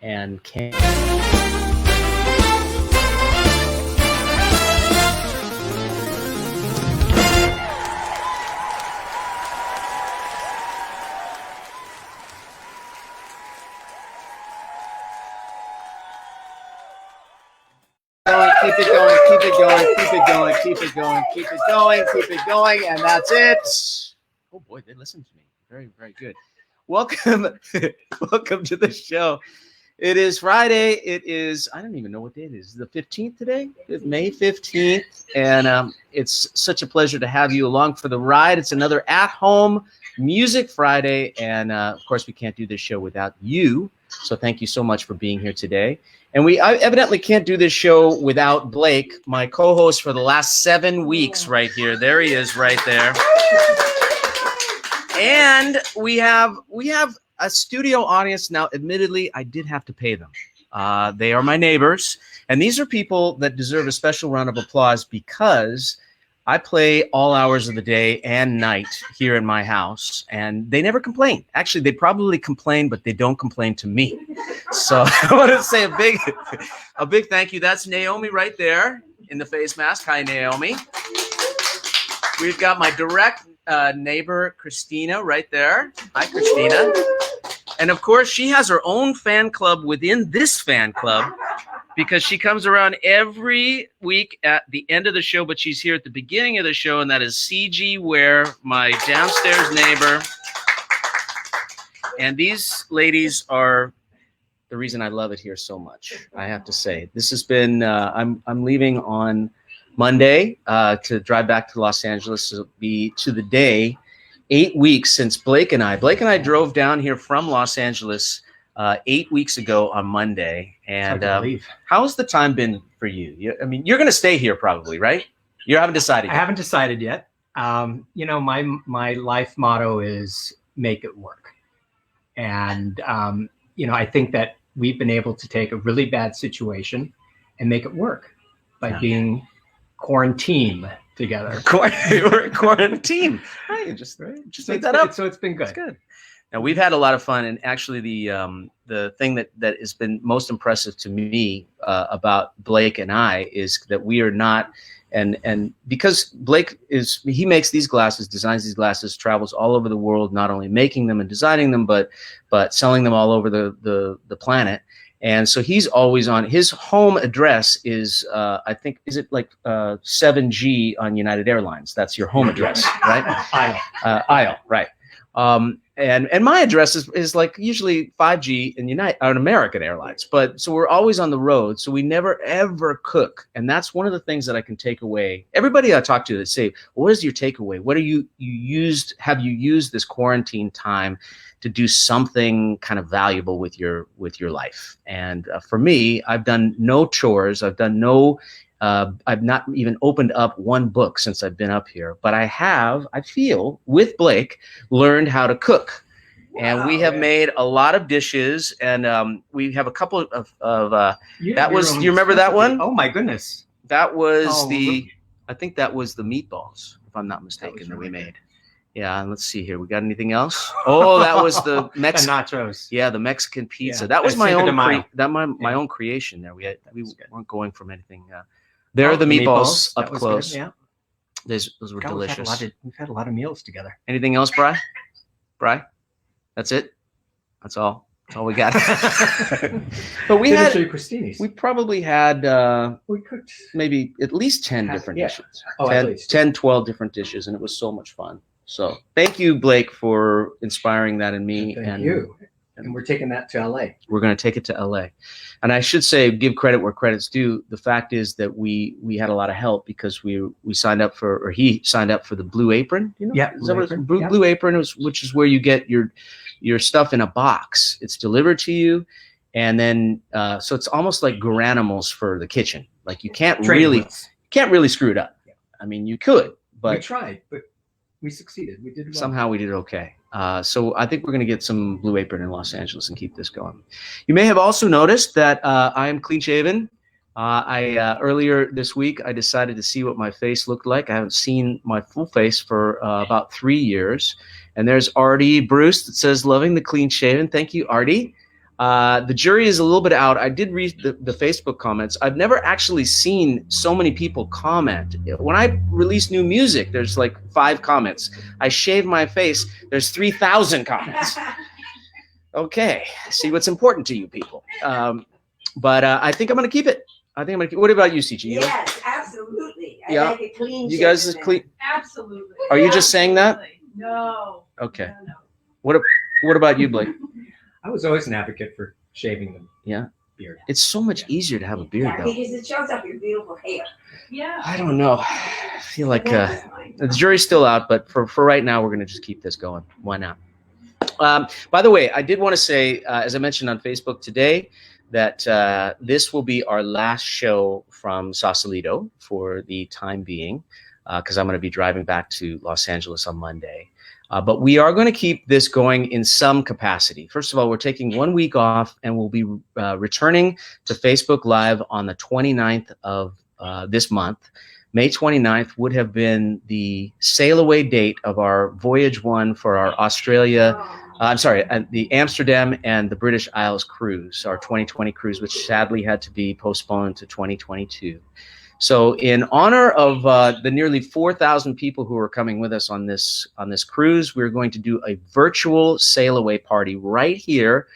and can't. Keep it going, keep it going, keep it going, keep it going, keep it going, keep it going, and that's it. Oh boy, they listen to me. Very, very good. Welcome, welcome to the show. It is Friday. It is, I don't even know what day it is. The 15th today? May 15th. And it's such a pleasure to have you along for the ride. It's another at-home Music Friday. And of course, we can't do this show without you. So thank you so much for being here today. And I evidently can't do this show without Blake, my co-host for the last 7 weeks right here. There he is right there. And we have a studio audience now. Admittedly, I did have to pay them. They are my neighbors. And these are people that deserve a special round of applause because I play all hours of the day and night here in my house, and they never complain. Actually, they probably complain, but they don't complain to me. So I want to say a big thank you. That's Naomi right there in the face mask. Hi, Naomi. We've got my direct neighbor, Christina, right there. Hi, Christina. And of course, she has her own fan club within this fan club, because she comes around every week at the end of the show, but she's here at the beginning of the show, and that is CG Ware, my downstairs neighbor. And these ladies are the reason I love it here so much, I have to say. This has been, I'm leaving on Monday to drive back to Los Angeles. It'll be to the day 8 weeks since Blake and I drove down here from Los Angeles 8 weeks ago on Monday. And how's the time been for you? I mean, you're going to stay here probably, right? You haven't decided yet. I haven't decided yet. You know, my life motto is make it work. And, you know, I think that we've been able to take a really bad situation and make it work by being quarantined together. We're quarantine. Right, just make that up. So it's been good. It's good. Now, we've had a lot of fun, and actually the thing that has been most impressive to me about Blake and I is that we are not, and because Blake he makes these glasses, designs these glasses, travels all over the world, not only making them and designing them, but selling them all over the planet. And so he's always on. His home address is, I think, is it like 7G on United Airlines? That's your home address, right? Aisle, right. And my address is like usually 5G on American Airlines. But so we're always on the road. So we never, ever cook. And that's one of the things that I can take away. Everybody I talk to that say, well, what is your takeaway? What have you used this quarantine time to do something kind of valuable with your life? And for me, I've done no chores. I've not even opened up one book since I've been up here, but I feel, with Blake, learned how to cook. Wow, and we have made a lot of dishes, and we have a couple of do you remember that one? Oh my goodness. That was I think that was the meatballs, if I'm not mistaken, that we made. Yeah, let's see here. We got anything else? Oh, that was the Mexican nachos. Yeah, the Mexican pizza. Yeah, that was my own creation there. We weren't going from anything. There are the meatballs up close. Good, yeah, those were delicious. We've had a lot of meals together. Anything else, Bri? That's it. That's all we got. But we probably had we cooked maybe at least 10 different dishes. 10, 12 different dishes, and it was so much fun. So thank you, Blake, for inspiring that in me. Thank you. And we're taking that to LA. We're going to take it to LA. And I should say, give credit where credit's due. The fact is that we had a lot of help because we signed up for, or he signed up for the Blue Apron. You know? Yeah. Blue Apron, which is where you get your stuff in a box. It's delivered to you. And then, so it's almost like Garanimals for the kitchen. Like you can't really screw it up. Yeah. I mean, you could, but we tried, but we succeeded. We did well. Somehow we did okay. So I think we're going to get some Blue Apron in Los Angeles and keep this going. You may have also noticed that I am clean shaven. Earlier this week, I decided to see what my face looked like. I haven't seen my full face for about 3 years. And there's Artie Bruce that says, loving the clean shaven. Thank you, Artie. The jury is a little bit out. I did read the Facebook comments. I've never actually seen so many people comment. When I release new music, there's like 5 comments. I shave my face, there's 3,000 comments. Okay, see what's important to you people. But I think I'm going to keep it. I think I'm going to keep it. What about you, CG? Yes, absolutely. I Yeah. like a clean You guys shaven is man. clean. Absolutely. Are you just saying that? No. Okay. No. What about you, Blake? I was always an advocate for shaving the beard. It's so much easier to have a beard, Yeah, though. because it shows up your beautiful hair. Yeah. I don't know. I feel like That's fine. the jury's still out, but for right now, we're going to just keep this going. Why not? By the way, I did want to say, as I mentioned on Facebook today, that this will be our last show from Sausalito for the time being, because I'm going to be driving back to Los Angeles on Monday. But we are going to keep this going in some capacity. First of all, we're taking 1 week off, and we'll be returning to Facebook Live on the 29th of this month. May 29th would have been the sail away date of our Voyage 1 for our Australia, the Amsterdam and the British Isles cruise, our 2020 cruise, which sadly had to be postponed to 2022. So in honor of the nearly 4,000 people who are coming with us on this cruise, we're going to do a virtual sail away party right here,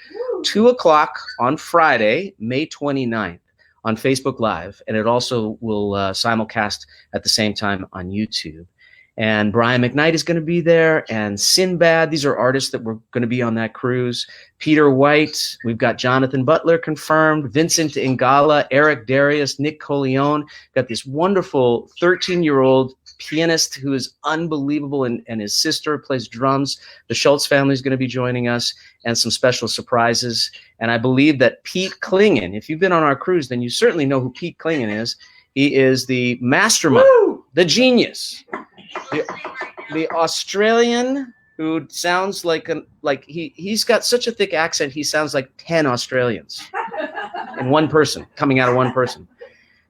2 o'clock on Friday, May 29th. On Facebook Live, and it also will simulcast at the same time on YouTube. And Brian McKnight is going to be there, and Sinbad. These are artists that were going to be on that cruise. Peter White. We've got Jonathan Butler confirmed. Vincent Ingala, Eric Darius, Nick Coleone. Got this wonderful 13-year-old pianist who is unbelievable, and his sister plays drums. The Schultz family is going to be joining us, and some special surprises. And I believe that Pete Klingen, if you've been on our cruise, then you certainly know who Pete Klingen is. He is the mastermind, the genius, the Australian who sounds he's got such a thick accent, he sounds like 10 Australians in one person, coming out of one person.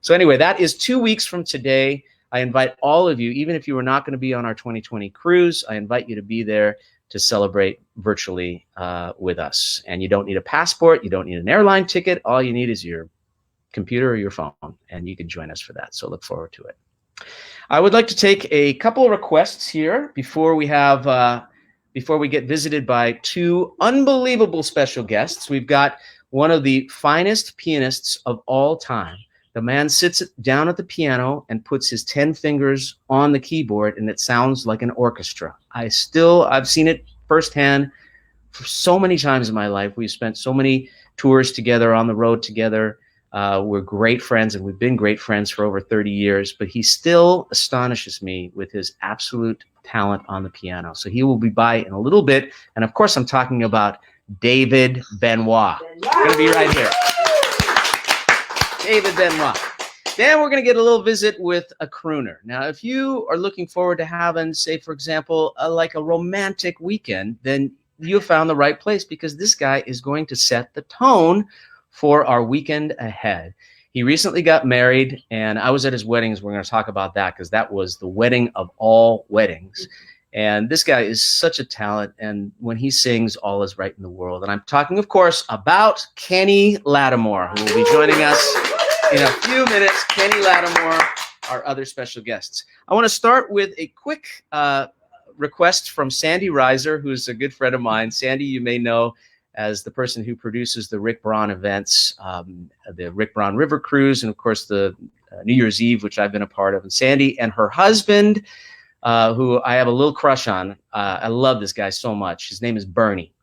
So anyway, that is 2 weeks from today. I invite all of you, even if you are not going to be on our 2020 cruise, I invite you to be there to celebrate virtually with us. And you don't need a passport. You don't need an airline ticket. All you need is your computer or your phone, and you can join us for that. So look forward to it. I would like to take a couple of requests here before we get visited by 2 unbelievable special guests. We've got one of the finest pianists of all time. The man sits down at the piano and puts his 10 fingers on the keyboard, and it sounds like an orchestra. I've seen it firsthand for so many times in my life. We've spent so many tours together, on the road together. We're great friends, and we've been great friends for over 30 years, but he still astonishes me with his absolute talent on the piano. So he will be by in a little bit. And of course, I'm talking about David Benoit. Going to be right here. David Benoit. Then we're going to get a little visit with a crooner. Now, if you are looking forward to having, say, for example, like a romantic weekend, then you have found the right place, because this guy is going to set the tone for our weekend ahead. He recently got married, and I was at his weddings. We're going to talk about that, because that was the wedding of all weddings. And this guy is such a talent, and when he sings, all is right in the world. And I'm talking, of course, about Kenny Lattimore, who will be joining us in a few minutes. Kenny Lattimore, our other special guests. I want to start with a quick request from Sandy Reiser, who's a good friend of mine. Sandy, you may know as the person who produces the Rick Braun events, the Rick Braun River Cruise, and of course the New Year's Eve, which I've been a part of. And Sandy and her husband, who I have a little crush on. I love this guy so much. His name is Bernie.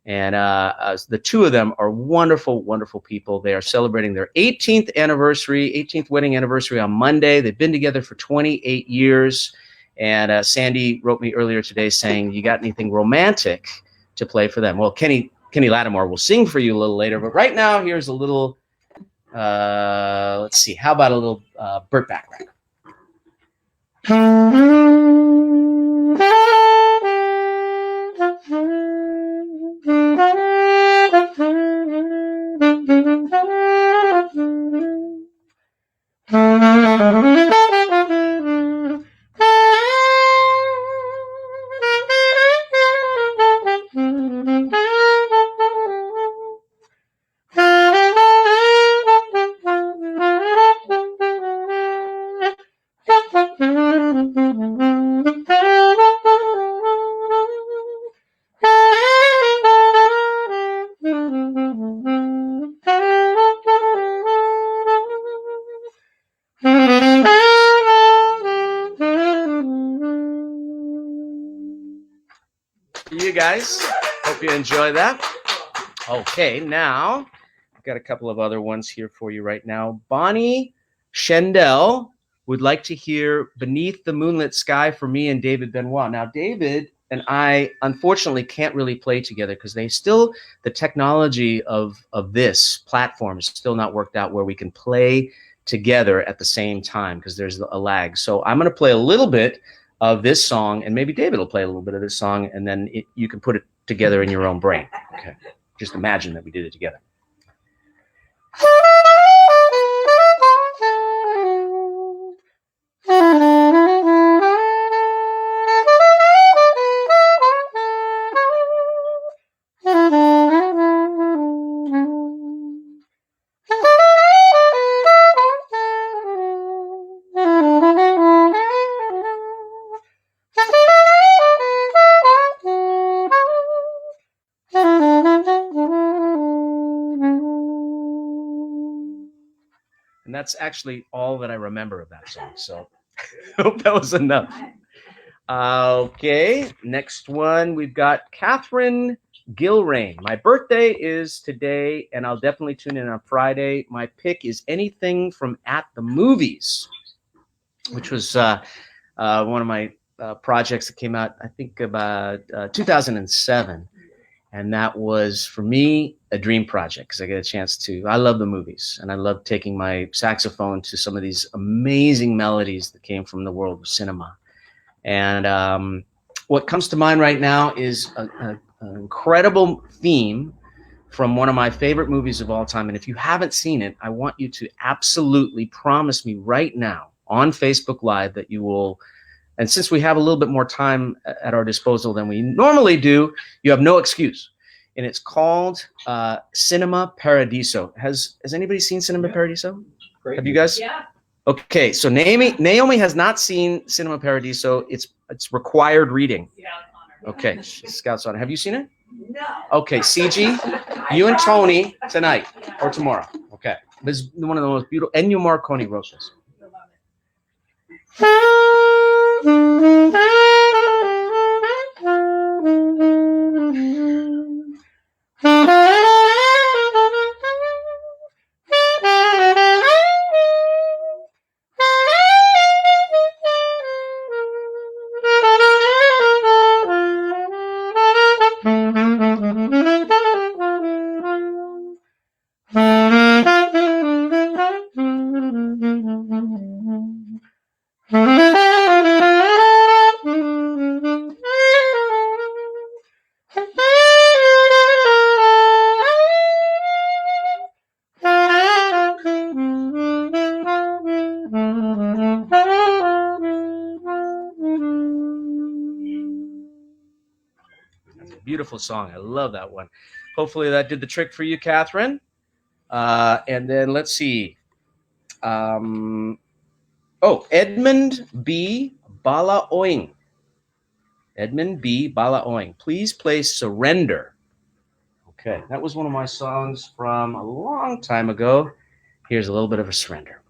And the two of them are wonderful, wonderful people. They are celebrating their 18th wedding anniversary on Monday. They've been together for 28 years. And Sandy wrote me earlier today saying, you got anything romantic to play for them? Well, Kenny Lattimore will sing for you a little later. But right now, here's a little, let's see, how about a little Burt Bacharach? guys. Hope you enjoy that. Okay, now I've got a couple of other ones here for you right now. Bonnie Shendell would like to hear Beneath the Moonlit Sky for me and David Benoit. Now, David and I unfortunately can't really play together because the technology of this platform is still not worked out where we can play together at the same time because there's a lag. So I'm going to play a little bit of this song, and maybe David will play a little bit of this song, and then you can put it together in your own brain. Okay. Just imagine that we did it together. And that's actually all that I remember of that song. So I hope that was enough. Okay, next one. We've got Catherine Gilrain. My birthday is today, and I'll definitely tune in on Friday. My pick is anything from At the Movies, which was one of my projects that came out, I think, about 2007. And that was, for me, a dream project because I get a chance I love the movies, and I love taking my saxophone to some of these amazing melodies that came from the world of cinema. And what comes to mind right now is an incredible theme from one of my favorite movies of all time. And if you haven't seen it, I want you to absolutely promise me right now on Facebook Live that you will. And since we have a little bit more time at our disposal than we normally do, you have no excuse. And it's called Cinema Paradiso. Has anybody seen Cinema Paradiso? Great. Have you guys? Yeah. Okay, so Naomi has not seen Cinema Paradiso. It's required reading. Yeah. Okay, Scouts on it. Have you seen it? No. Okay, CG, you and Tony tonight or tomorrow. Okay, this is one of the most beautiful. Ennio Morricone wrote this. You'll love it. Beautiful song. I love that one. Hopefully that did the trick for you, Catherine. And then let's see. Edmund B. Balaoing. Edmund B. Balaoing. Please play Surrender. Okay, that was one of my songs from a long time ago. Here's a little bit of a surrender.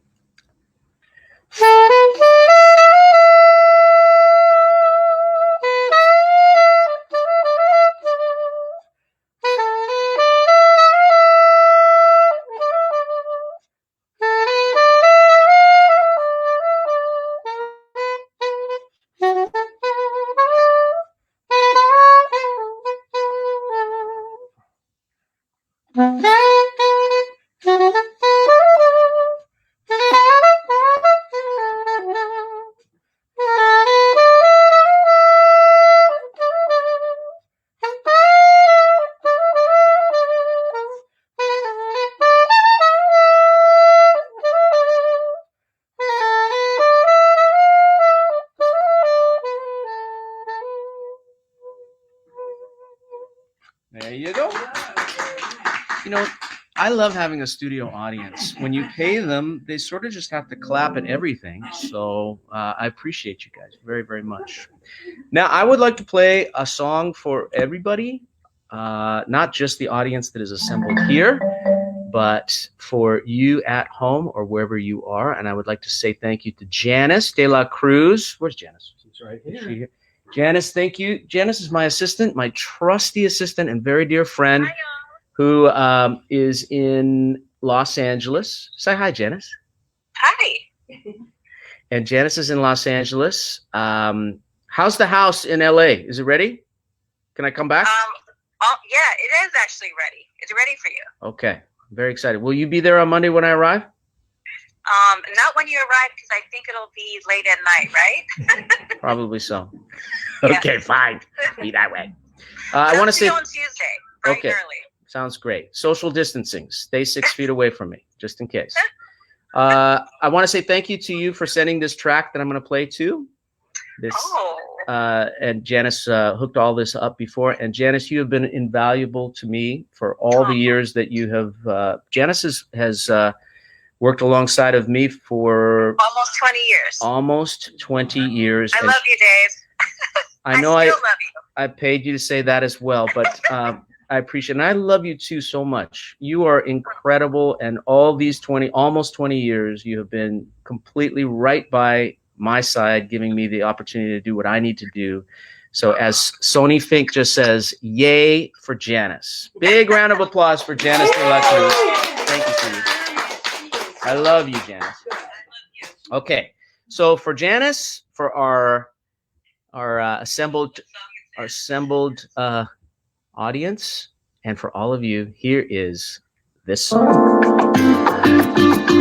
There you go. You know, I love having a studio audience. When you pay them, they sort of just have to clap at everything. So I appreciate you guys very, very much. Now, I would like to play a song for everybody, not just the audience that is assembled here, but for you at home or wherever you are. And I would like to say thank you to Janice de la Cruz. Where's Janice? She's right here. Janice, thank you. Janice is my assistant, my trusty assistant and very dear friend who is in Los Angeles. Say hi, Janice. Hi. And Janice is in Los Angeles. How's the house in LA? Is it ready? Can I come back? Yeah, it is actually ready. It's ready for you. Okay. I'm very excited. Will you be there on Monday when I arrive? Not when you arrive, because I think it'll be late at night, right? Probably so. Yeah. Okay, fine. Be that way. I want to say on Tuesday, bright and early. Sounds great. Social distancing. Stay 6 feet away from me, just in case. I want to say thank you to you for sending this track that I'm going to play too. And Janice hooked all this up before. And Janice, you have been invaluable to me for all the years that you have. Janice has worked alongside of me for almost 20 years. Almost 20 years. I love you, Dave. I know I still love you. I paid you to say that as well, but I appreciate it. And I love you too so much. You are incredible. And all these almost 20 years, you have been completely right by my side, giving me the opportunity to do what I need to do. So as Sony Fink just says, yay for Janice. Big round of applause for Janice Lattimore. Thank you, sweetie. I love you, Janice. Okay. So for Janice, for our assembled audience, and for all of you, here is this song.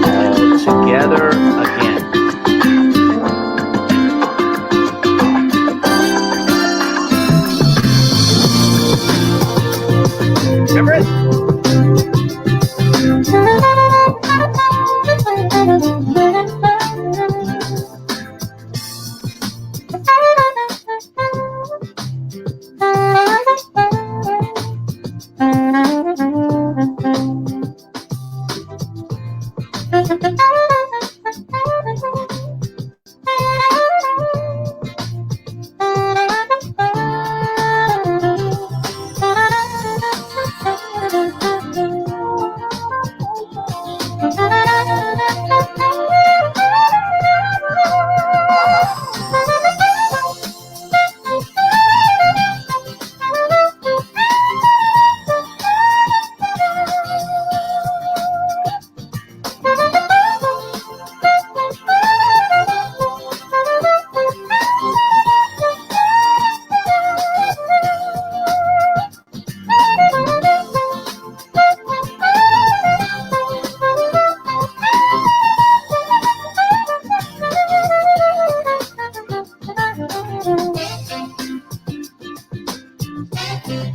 All together again. Remember it?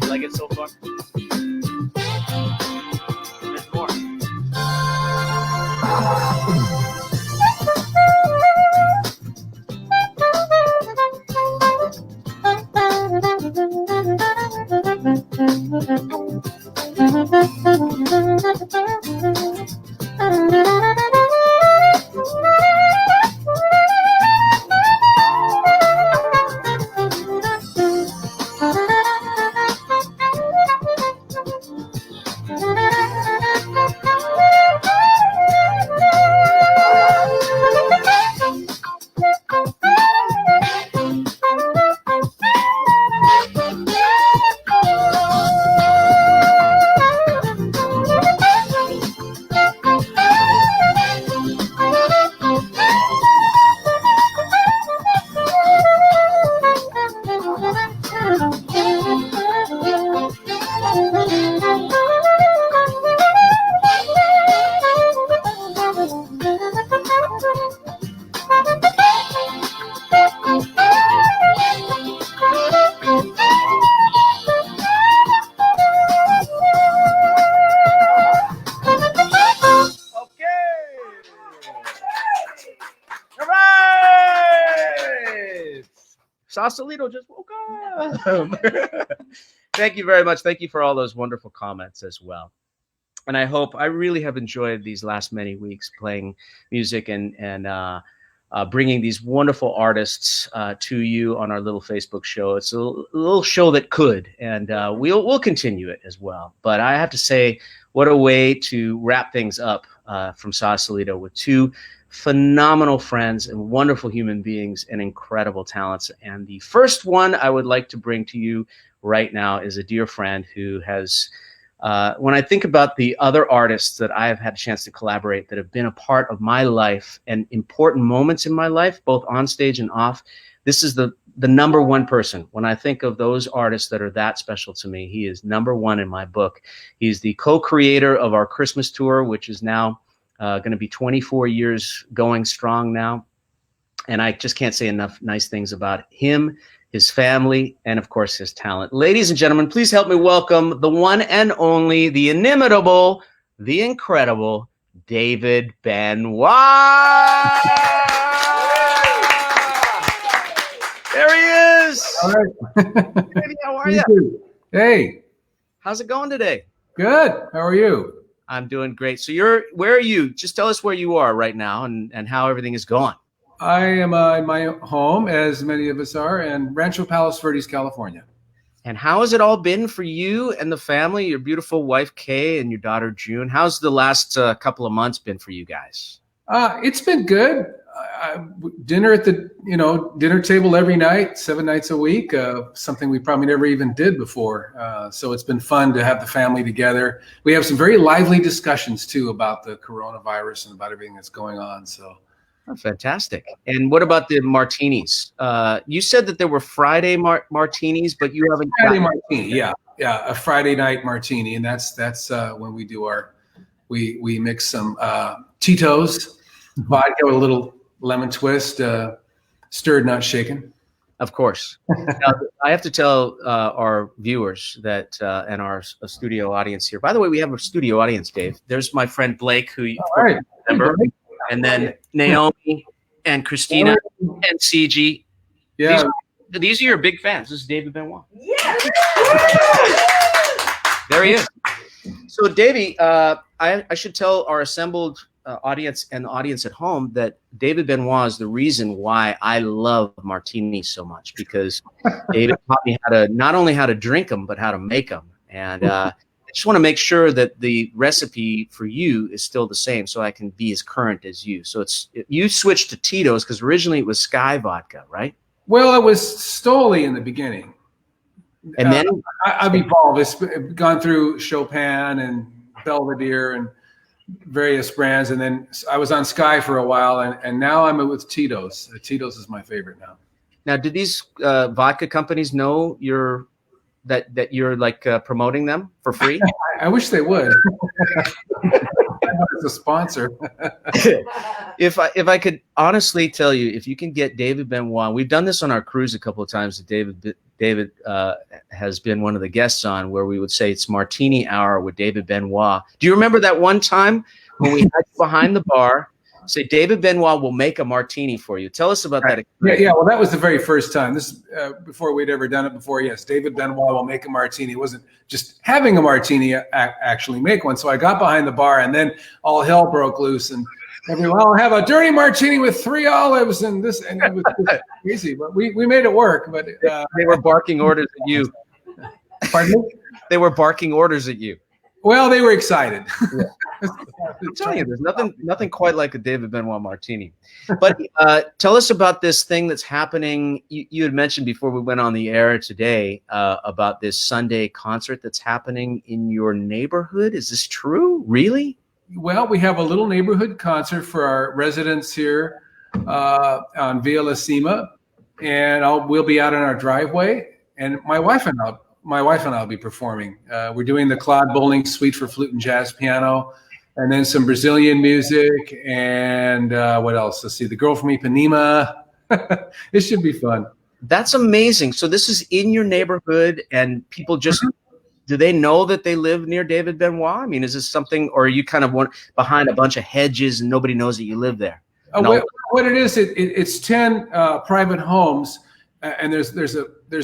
Like it so far? There's more. Sausalito just woke up. Thank you very much. Thank you for all those wonderful comments as well. And I really have enjoyed these last many weeks playing music and bringing these wonderful artists to you on our little Facebook show. It's a little show that could, and we'll continue it as well. But I have to say, what a way to wrap things up from Sausalito with two phenomenal friends and wonderful human beings and incredible talents. And the first one I would like to bring to you right now is a dear friend who has, when I think about the other artists that I have had a chance to collaborate that have been a part of my life and important moments in my life, both on stage and off, this is the number one person. When I think of those artists that are that special to me, he is number one in my book. He's the co-creator of our Christmas tour, which is now going to be 24 years going strong now. And I just can't say enough nice things about him, his family, and of course his talent. Ladies and gentlemen, please help me welcome the one and only, the inimitable, the incredible David Benoit. There he is. All right. Baby, how are you? Hey. How's it going today? Good. How are you? I'm doing great. So where are you? Just tell us where you are right now and how everything is going. I am in my home, as many of us are, in Rancho Palos Verdes, California. And how has it all been for you and the family, your beautiful wife, Kay, and your daughter, June? How's the last couple of months been for you guys? It's been good. Dinner at the dinner table every night, 7 nights a week, something we probably never even did before. So it's been fun to have the family together. We have some very lively discussions too about the coronavirus and about everything that's going on. So fantastic. And what about the martinis? You said that there were Friday martinis, but you haven't. Friday martini, yeah, a Friday night martini, and that's when we do we mix some Tito's vodka with a little lemon twist, stirred, not shaken. Of course. Now, I have to tell our viewers that and our studio audience here. By the way, we have a studio audience, Dave. There's my friend Blake, who you remember, and then Naomi and Christina and CG. Yeah, these are your big fans. This is David Benoit. Yeah. There he is. So, Davey, I should tell our assembled audience and the audience at home that David Benoit is the reason why I love martinis so much, because David taught me not only how to drink them, but how to make them. And I just want to make sure that the recipe for you is still the same, so I can be as current as you. So you switched to Tito's because originally it was Sky vodka, right? Well, it was Stoli in the beginning. And then I've evolved. It's gone through Chopin and Belvedere and various brands, and then I was on Sky for a while, and now I'm with Tito's. Tito's is my favorite now. Now, did these vodka companies know that you're like promoting them for free? I wish they would. As a sponsor. If I could honestly tell you, if you can get David Benoit, we've done this on our cruise a couple of times. That David has been one of the guests on, where we would say it's Martini Hour with David Benoit. Do you remember that one time when we had you behind the bar, say David Benoit will make a martini for you? Tell us about that experience. Yeah. Well, that was the very first time. This before we'd ever done it before. Yes, David Benoit will make a martini. It wasn't just having a martini, actually make one. So I got behind the bar, and then all hell broke loose, and everyone, I'll have a dirty martini with 3 olives and this, and it was just crazy. But we made it work. But they were barking orders at you. Pardon me? They were barking orders at you. Well, they were excited. Yeah. I'm telling you, there's nothing quite like a David Benoit martini. But tell us about this thing that's happening. You had mentioned before we went on the air today about this Sunday concert that's happening in your neighborhood. Is this true? Really? Well, we have a little neighborhood concert for our residents here on Via La Cima, and we'll be out in our driveway, and my wife and I'll be performing. We're doing the Claude Bolling Suite for flute and jazz piano, and then some Brazilian music, and what else? Let's see, The Girl from Ipanema. It should be fun. That's amazing. So this is in your neighborhood, and people just do they know that they live near David Benoit? I mean, is this something, or are you kind of behind a bunch of hedges and nobody knows that you live there? No? What it is, it's 10 private homes, and there's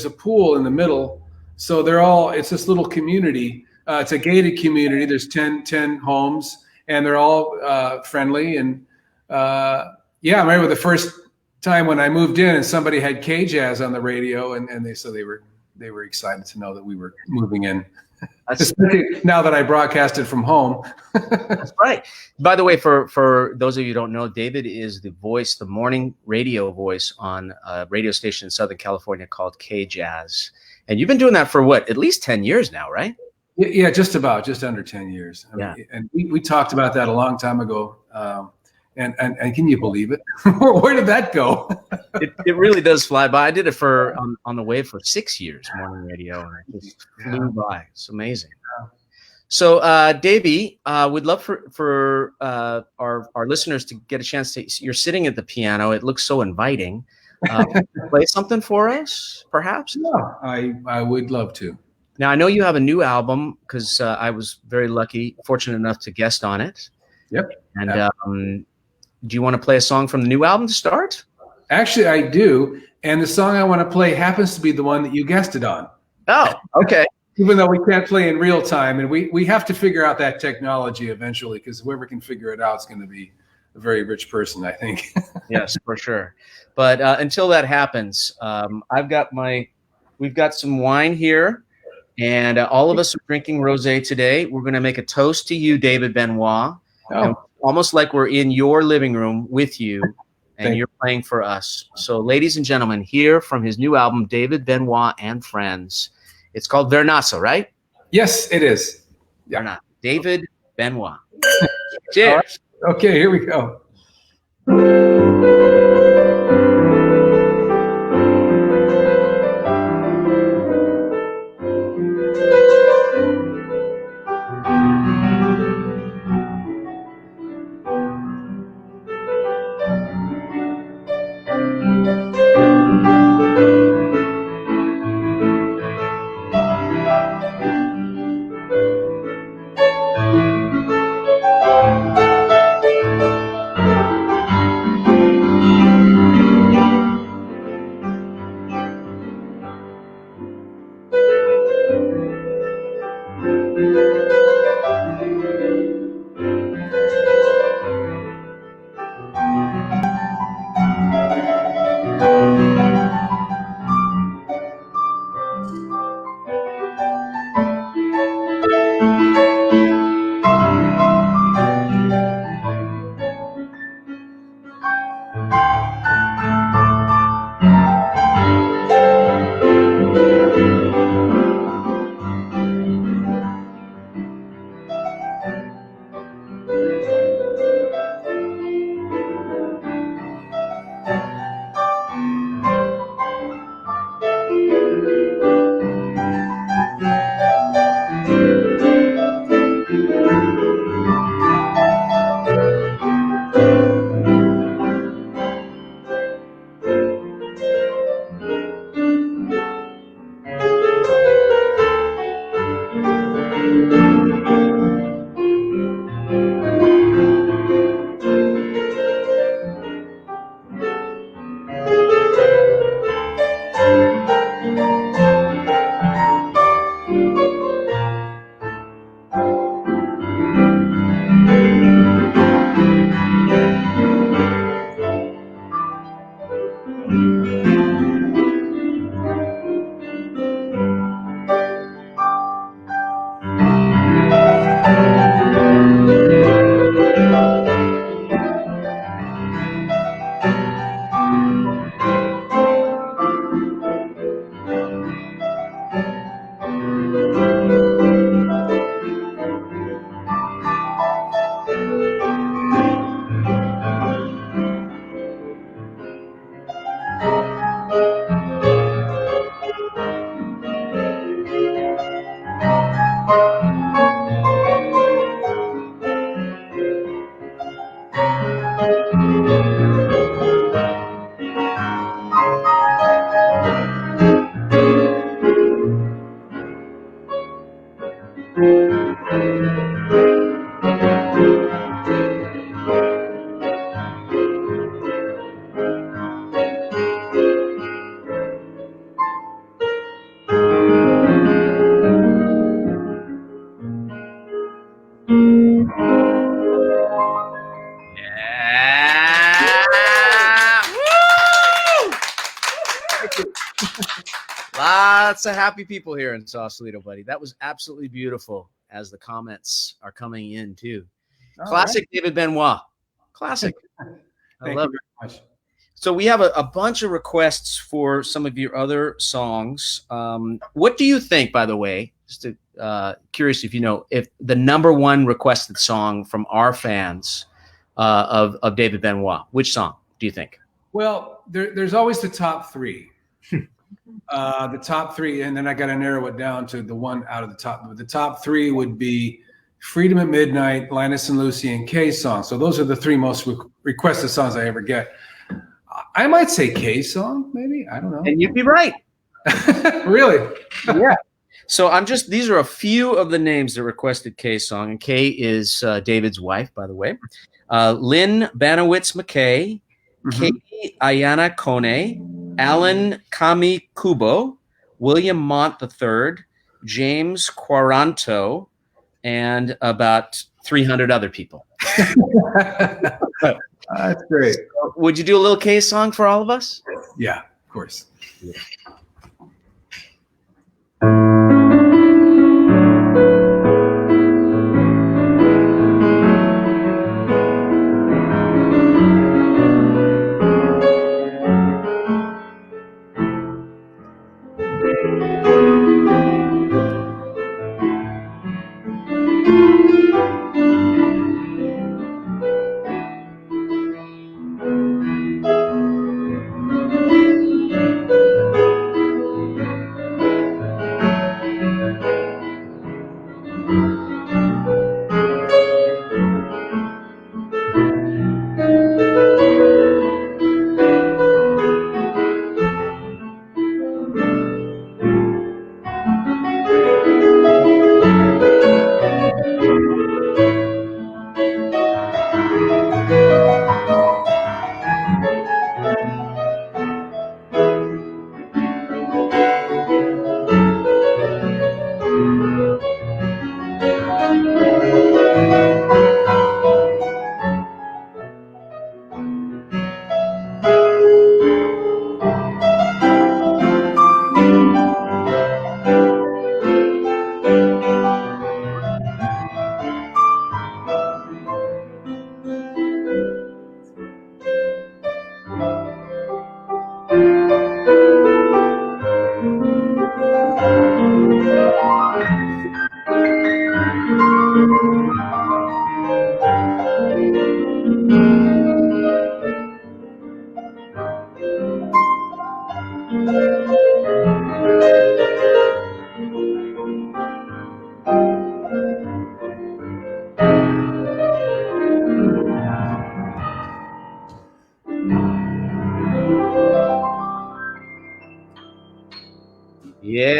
a pool in the middle. So it's this little community. It's a gated community. There's 10 homes, and they're all friendly. And I remember the first time when I moved in and somebody had K-Jazz on the radio, and they were excited to know that we were moving in. Especially now that I broadcasted from home. That's right. By the way, for those of you who don't know, David is the voice, the morning radio voice on a radio station in Southern California called K-Jazz. And you've been doing that for what, at least 10 years now, right? Yeah, just under 10 years. Yeah. And we talked about that a long time ago. And can you believe it? Where did that go? It really does fly by. I did it for on the wave for 6 years, morning radio, and it just flew by. It's amazing. So, Davey, we'd love for our listeners to get a chance to. You're sitting at the piano. It looks so inviting. Play something for us, perhaps. Yeah, I would love to. Now, I know you have a new album because I was very fortunate enough to guest on it. Yep. And do you want to play a song from the new album to start? Actually, I do. And the song I want to play happens to be the one that you guested on. Oh, okay. Even though we can't play in real time. And we have to figure out that technology eventually, because whoever can figure it out is going to be a very rich person, I think. Yes, for sure. But until that happens, we've got some wine here. And all of us are drinking rosé today. We're going to make a toast to you, David Benoit. Almost like we're in your living room with you, and you're playing for us. So, ladies and gentlemen, here from his new album, David Benoit and Friends. It's called Vernasso, right? Yes, it is. Yeah. Vernasso. David Benoit. Cheers. Right. Okay, here we go. Lots of happy people here in Sausalito, buddy. That was absolutely beautiful as the comments are coming in too. Classic David Benoit. Classic. I love it. Very much. So we have a bunch of requests for some of your other songs. What do you think, by the way, just curious if you know, if the #1 requested song from our fans of David Benoit, which song do you think? Well, there's always the top 3. The top 3, and then I got to narrow it down to the one out of the top. The top 3 would be Freedom at Midnight, Linus and Lucy, and Kay's song. So those are the 3 most requested songs I ever get. I might say Kay's song, maybe. I don't know. And you'd be right. Really? Yeah. So these are a few of the names that requested Kay's song. And Kay is David's wife, by the way. Lynn Banowitz McKay, Katie Ayana Kone, Alan Kami Kubo, William Mont III, James Quaranto, and about 300 other people. That's great. Would you do a little Kay song for all of us? Yeah, of course. Yeah. Yeah.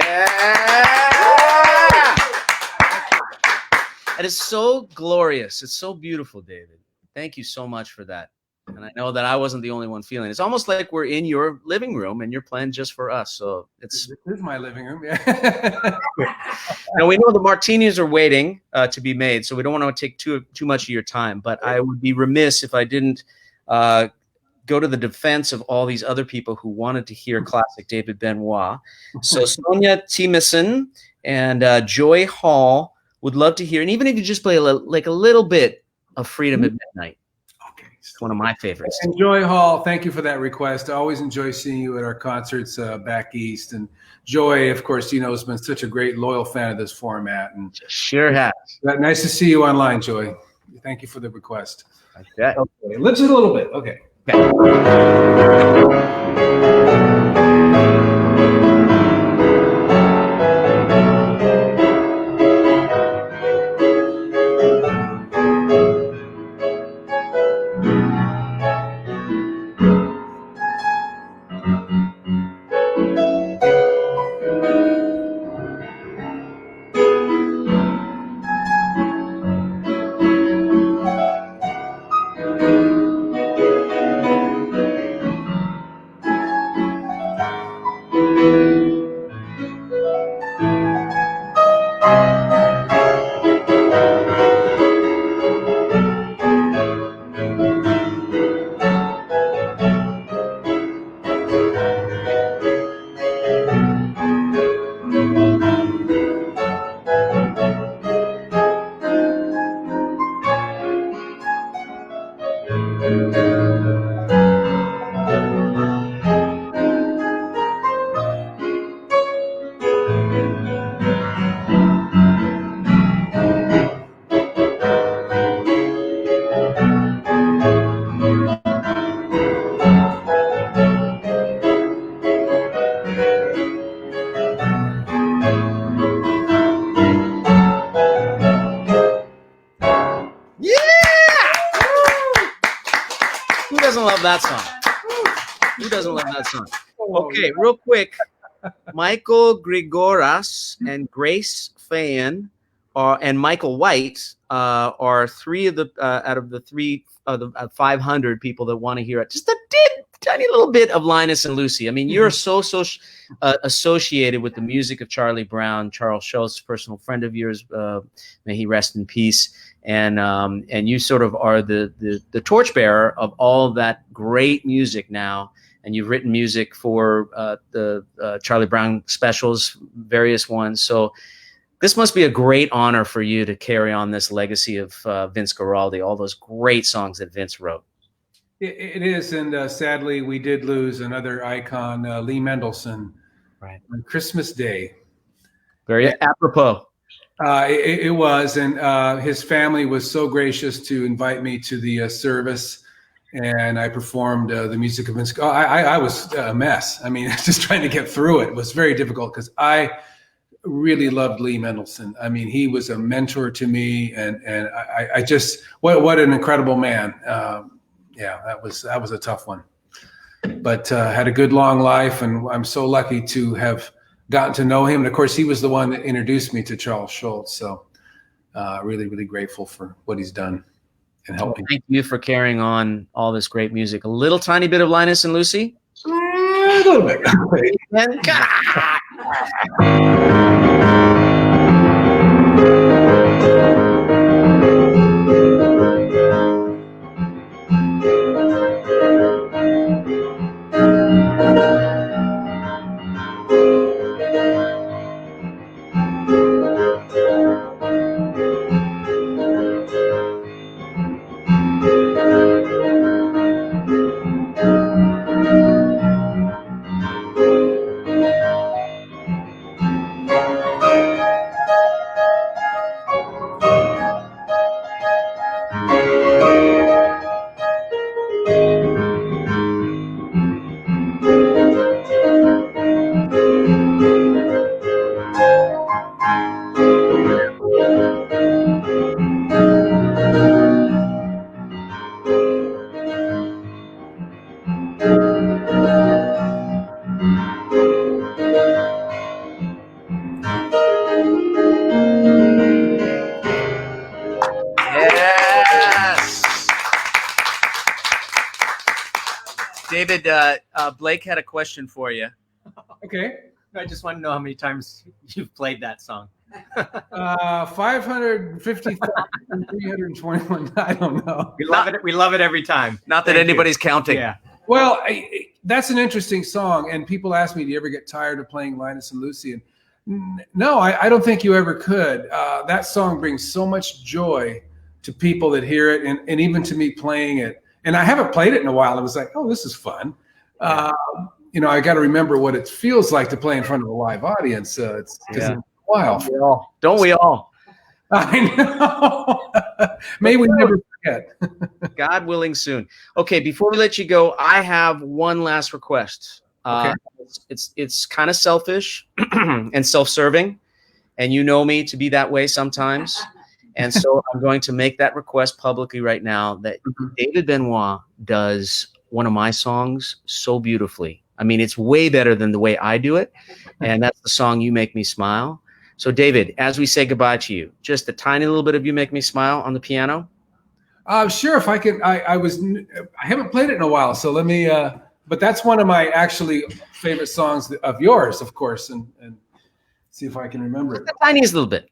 That is so glorious. It's so beautiful, David. Thank you so much for that. And I know that I wasn't the only one feeling it. It's almost like we're in your living room and you're playing just for us. So This is my living room. Yeah. Now we know the martinis are waiting to be made, so we don't want to take too much of your time. But I would be remiss if I didn't go to the defense of all these other people who wanted to hear classic David Benoit. So Sonia Timison and Joy Hall would love to hear, and even if you just play a little bit of Freedom at Midnight. Okay. It's one of my favorites. And Joy Hall, thank you for that request. I always enjoy seeing you at our concerts back east. And Joy, of course, has been such a great, loyal fan of this format. And Sure has. nice to see you online, Joy. Thank you for the request. Okay. Okay, let's just a little bit. Okay. Who doesn't love that song? Who doesn't love that song? Okay, real quick. Michael Grigoras and Grace Fayan and Michael White are three of the out of the 500 people that want to hear it. Just a tiny little bit of Linus and Lucy. I mean, you're so associated with the music of Charlie Brown, Charles Schultz, personal friend of yours. May he rest in peace. And you sort of are the torchbearer of all that great music now. And you've written music for the Charlie Brown specials, various ones. So this must be a great honor for you to carry on this legacy of Vince Guaraldi, all those great songs that Vince wrote. It is, and sadly, we did lose another icon, Lee Mendelson, right, on Christmas Day. Very apropos. It was, and his family was so gracious to invite me to the service, and I performed the music of Vince. I was a mess. I mean, just trying to get through it was very difficult because I really loved Lee Mendelson. I mean, he was a mentor to me, and I just what an incredible man. Yeah, that was a tough one, but had a good long life, and I'm so lucky to have gotten to know him. And of course, he was the one that introduced me to Charles Schultz. So really, really grateful for what he's done and helping. Thank you for carrying on all this great music. A little tiny bit of Linus and Lucy. A little bit. David, Blake had a question for you. Okay. I just want to know how many times you've played that song. 550,321. I don't know. We love it. We love it every time. Not that anybody's counting. Yeah. Well, that's an interesting song. And people ask me, do you ever get tired of playing Linus and Lucy? And no, I don't think you ever could. That song brings so much joy to people that hear it, and even to me playing it. And I haven't played it in a while. I was like, oh, this is fun. I got to remember what it feels like to play in front of a live audience. It's a while. Don't we all? I know. May we never forget. God willing soon. Okay, before we let you go, I have one last request. Okay. It's kind of selfish and self-serving, and you know me to be that way sometimes. And so I'm going to make that request publicly right now that David Benoit does one of my songs so beautifully. I mean, it's way better than the way I do it. And that's the song You Make Me Smile. So David, as we say goodbye to you, just a tiny little bit of You Make Me Smile on the piano. Sure. If I could, I haven't played it in a while. So let me, but that's one of my actually favorite songs of yours, of course. And see if I can remember it. The tiniest little bit.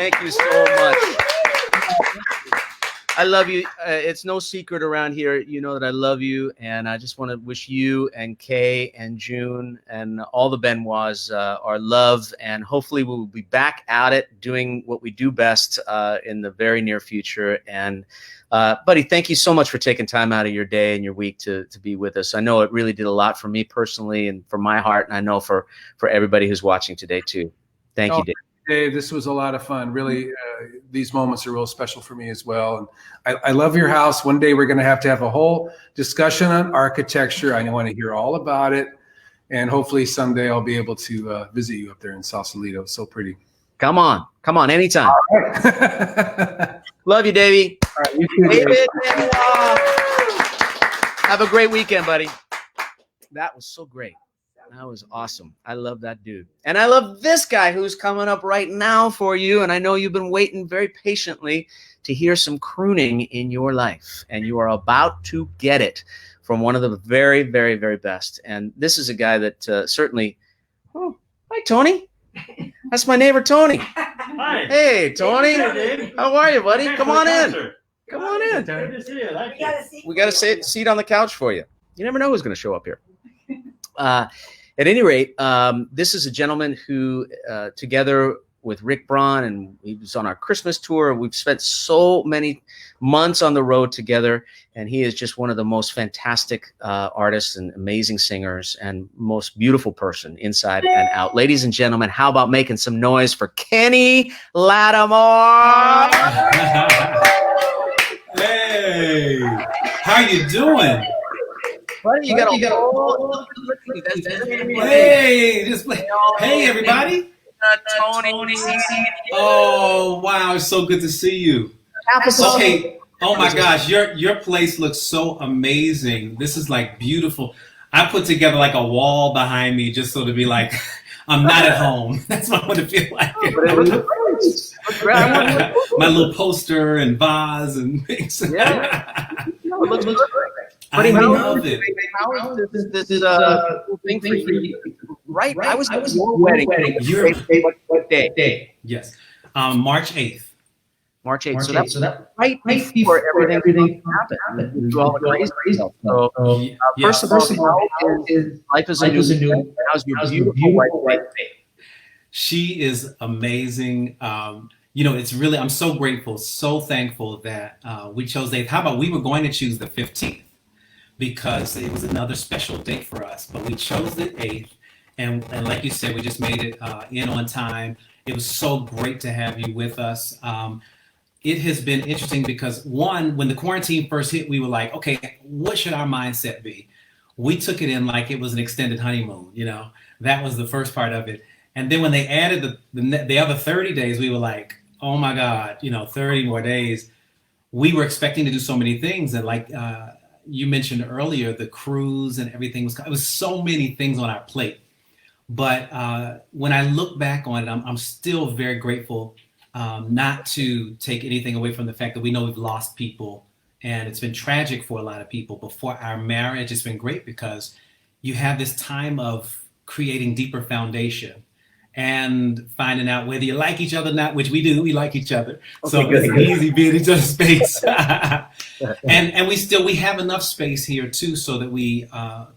Thank you so much. I love you. It's no secret around here. You know that I love you, and I just want to wish you and Kay and June and all the Benoits our love, and hopefully we'll be back at it doing what we do best in the very near future. And buddy, thank you so much for taking time out of your day and your week to be with us. I know it really did a lot for me personally and for my heart, and I know for everybody who's watching today too. Thank you, Dave. Dave, this was a lot of fun. Really, these moments are real special for me as well. And I love your house. One day we're going to have a whole discussion on architecture. I want to hear all about it. And hopefully someday I'll be able to visit you up there in Sausalito. So pretty. Come on, anytime. Love you, Davey. All right, you too, David, have a great weekend, buddy. That was so great. That was awesome. I love that dude. And I love this guy who's coming up right now for you. And I know you've been waiting very patiently to hear some crooning in your life. And you are about to get it from one of the very, very, very best. And this is a guy that certainly... Oh, hi, Tony. That's my neighbor, Tony. Hi. Hey, Tony. Hey, Dave. How are you, buddy? Come on in. Concert. Come on in. Good to see you. Thank We you. got a seat. We got a seat on the couch for you. You never know who's going to show up here. At any rate, this is a gentleman who, together with Rick Braun, and he was on our Christmas tour. We've spent so many months on the road together, and he is just one of the most fantastic artists and amazing singers and most beautiful person inside and out. Ladies and gentlemen, how about making some noise for Kenny Lattimore? Hey, how you doing? Buddy, you got Hey, hey, everybody. Tony. Oh, wow, it's so good to see you. Okay. Oh my gosh, your place looks so amazing. This is like beautiful. I put together like a wall behind me just so to be like, I'm not at home. That's what I want to feel like. My little poster and vase and things. Yeah. No, it looks good. I love it. How is this thing for you? Right, I was at your wedding. What day? Yes, March 8th. March 8th. So that right before everything happened. Do all the crazy stuff. So, first of all, life is a new. How's your beautiful wife? She is amazing. You know, it's really, I'm so grateful, so thankful that we chose the 8th. How about we were going to choose the 15th because it was another special date for us, but we chose the 8th. And like you said, we just made it in on time. It was so great to have you with us. It has been interesting because one, when the quarantine first hit, we were like, okay, what should our mindset be? We took it in like it was an extended honeymoon, you know, that was the first part of it. And then when they added the other 30 days, we were like, oh my God, you know, 30 more days. We were expecting to do so many things. And like you mentioned earlier, the cruise and everything it was so many things on our plate. But when I look back on it, I'm still very grateful not to take anything away from the fact that we know we've lost people and it's been tragic for a lot of people. But for our marriage, it's been great because you have this time of creating deeper foundation and finding out whether you like each other or not, which we do, we like each other. Okay, so it's easy being in each other's space. and we have enough space here too so that we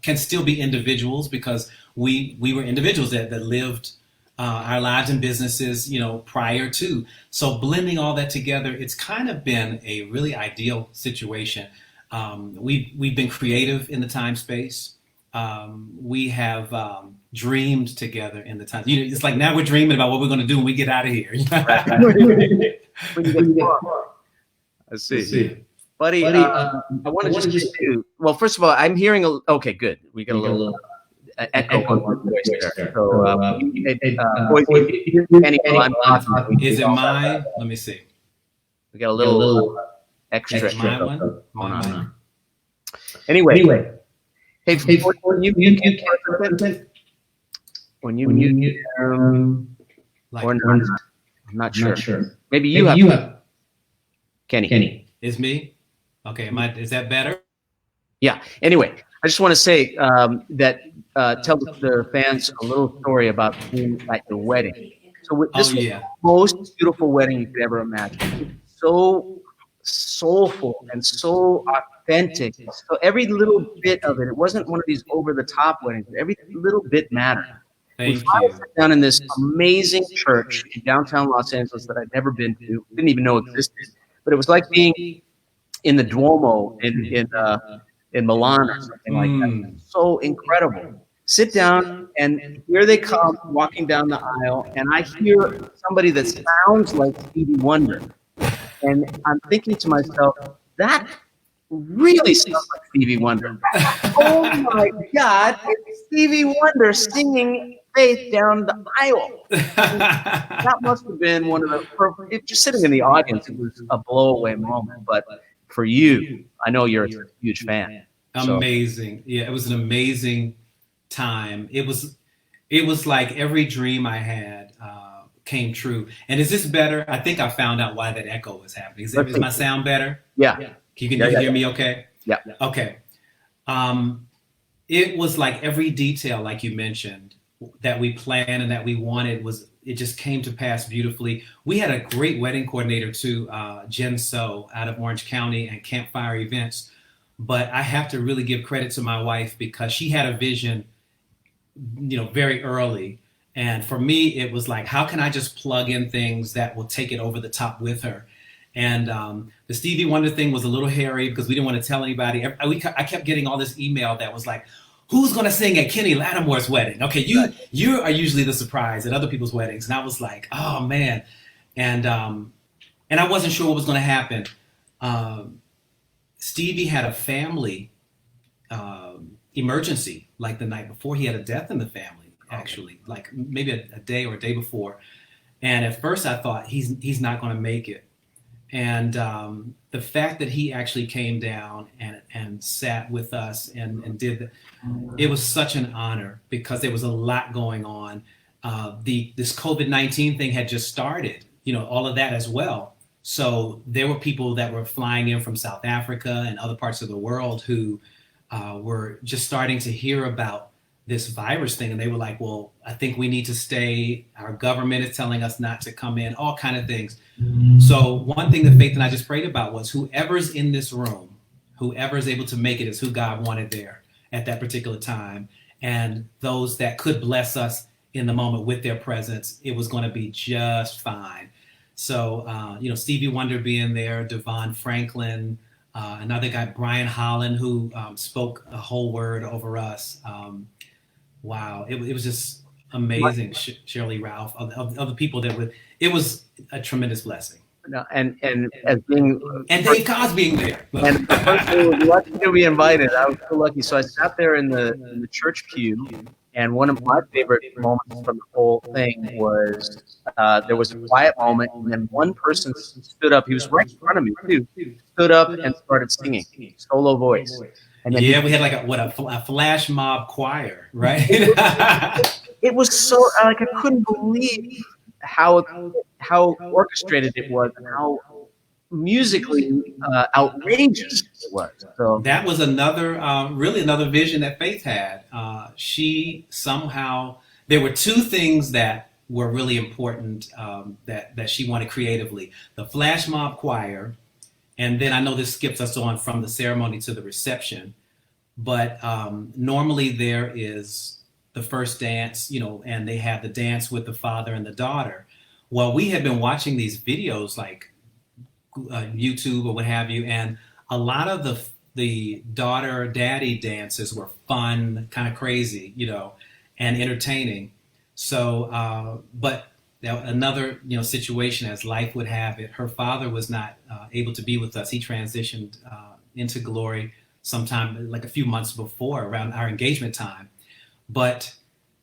can still be individuals because we were individuals that lived our lives and businesses, you know, prior to. So blending all that together, it's kind of been a really ideal situation. We've been creative in the time space. We have dreamed together in the time. You know, it's like now we're dreaming about what we're going to do when we get out of here. I see. Buddy, I want to just get you. Well, first of all, I'm hearing okay, good. We got a little echo on your voice there. So, is it mine? Let me see. We got a little extra. My one? Going on. Anyway. Hey, when you like, or not, I'm not sure. Maybe you have. Kenny. Is me? Okay, is that better? Yeah. Anyway, I just want to say that tell the fans a little story about being at your wedding. So this was the most beautiful wedding you could ever imagine. So soulful and so authentic. So every little bit of it, it wasn't one of these over-the-top weddings, but every little bit mattered. We finally sat down in this amazing church in downtown Los Angeles that I'd never been to, didn't even know existed. But it was like being in the Duomo in Milan or something like that. So incredible. Sit down, and here they come walking down the aisle, and I hear somebody that sounds like Stevie Wonder. And I'm thinking to myself, that really sounds like Stevie Wonder. Oh my God, it's Stevie Wonder singing Faith down the aisle. That must have been one of the, just sitting in the audience, it was a blowaway moment. But for you, I know you're a huge fan. Amazing. Yeah, it was an amazing time. It was like every dream I had came true. And is this better? I think I found out why that echo was happening. Is my sound better? Yeah. You can hear me okay? Yeah. Okay. It was like every detail, like you mentioned, that we planned and that we wanted it just came to pass beautifully. We had a great wedding coordinator too, Jen So out of Orange County and Campfire Events. But I have to really give credit to my wife because she had a vision, very early. And for me, it was like, how can I just plug in things that will take it over the top with her? And the Stevie Wonder thing was a little hairy because we didn't want to tell anybody. I kept getting all this email that was like, who's going to sing at Kenny Lattimore's wedding? Okay, you are usually the surprise at other people's weddings. And I was like, oh, man. And I wasn't sure what was going to happen. Stevie had a family emergency like the night before. He had a death in the family, actually, like maybe a day or a day before. And at first I thought he's not going to make it. And the fact that he actually came down and sat with us and did it was such an honor because there was a lot going on. This COVID-19 thing had just started, all of that as well. So there were people that were flying in from South Africa and other parts of the world who were just starting to hear about this virus thing. And they were like, well, I think we need to stay. Our government is telling us not to come in, all kind of things. So one thing that Faith and I just prayed about was whoever's in this room, whoever is able to make it is who God wanted there at that particular time. And those that could bless us in the moment with their presence, it was going to be just fine. So, Stevie Wonder being there, Devon Franklin, another guy, Brian Holland, who spoke a whole word over us. Wow, it was just amazing. Shirley Ralph, of the people it was a tremendous blessing. No, and as being and Dave Cobb's being there. And the person was lucky to be invited. I was so lucky. So I sat there in the church pew, and one of my favorite moments from the whole thing was there was a quiet moment, and then one person stood up. He was right in front of me too. Stood up and started singing, solo voice. And then we had like a flash mob choir, right? It was so I couldn't believe how orchestrated it was and how musically outrageous it was. So that was another vision that Faith had. She somehow, there were two things that were really important that she wanted creatively: the flash mob choir, and then I know this skips us on from the ceremony to the reception, but normally there is the first dance, and they have the dance with the father and the daughter. Well, we had been watching these videos like YouTube or what have you, and a lot of the daughter daddy dances were fun, kind of crazy, and entertaining. So, but another situation, as life would have it, her father was not able to be with us. He transitioned into glory sometime like a few months before, around our engagement time. But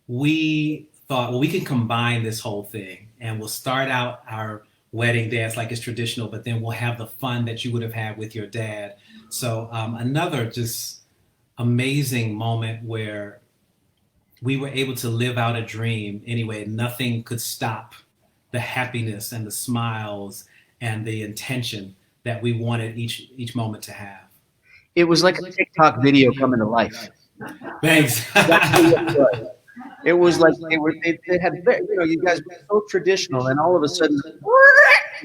we thought, well, we can combine this whole thing, and we'll start out our wedding dance like it's traditional, but then we'll have the fun that you would have had with your dad. So another just amazing moment where we were able to live out a dream anyway. Nothing could stop the happiness and the smiles and the intention that we wanted each moment to have. It was like a TikTok video coming to life. Thanks. It was like they had you guys were so traditional, and all of a sudden,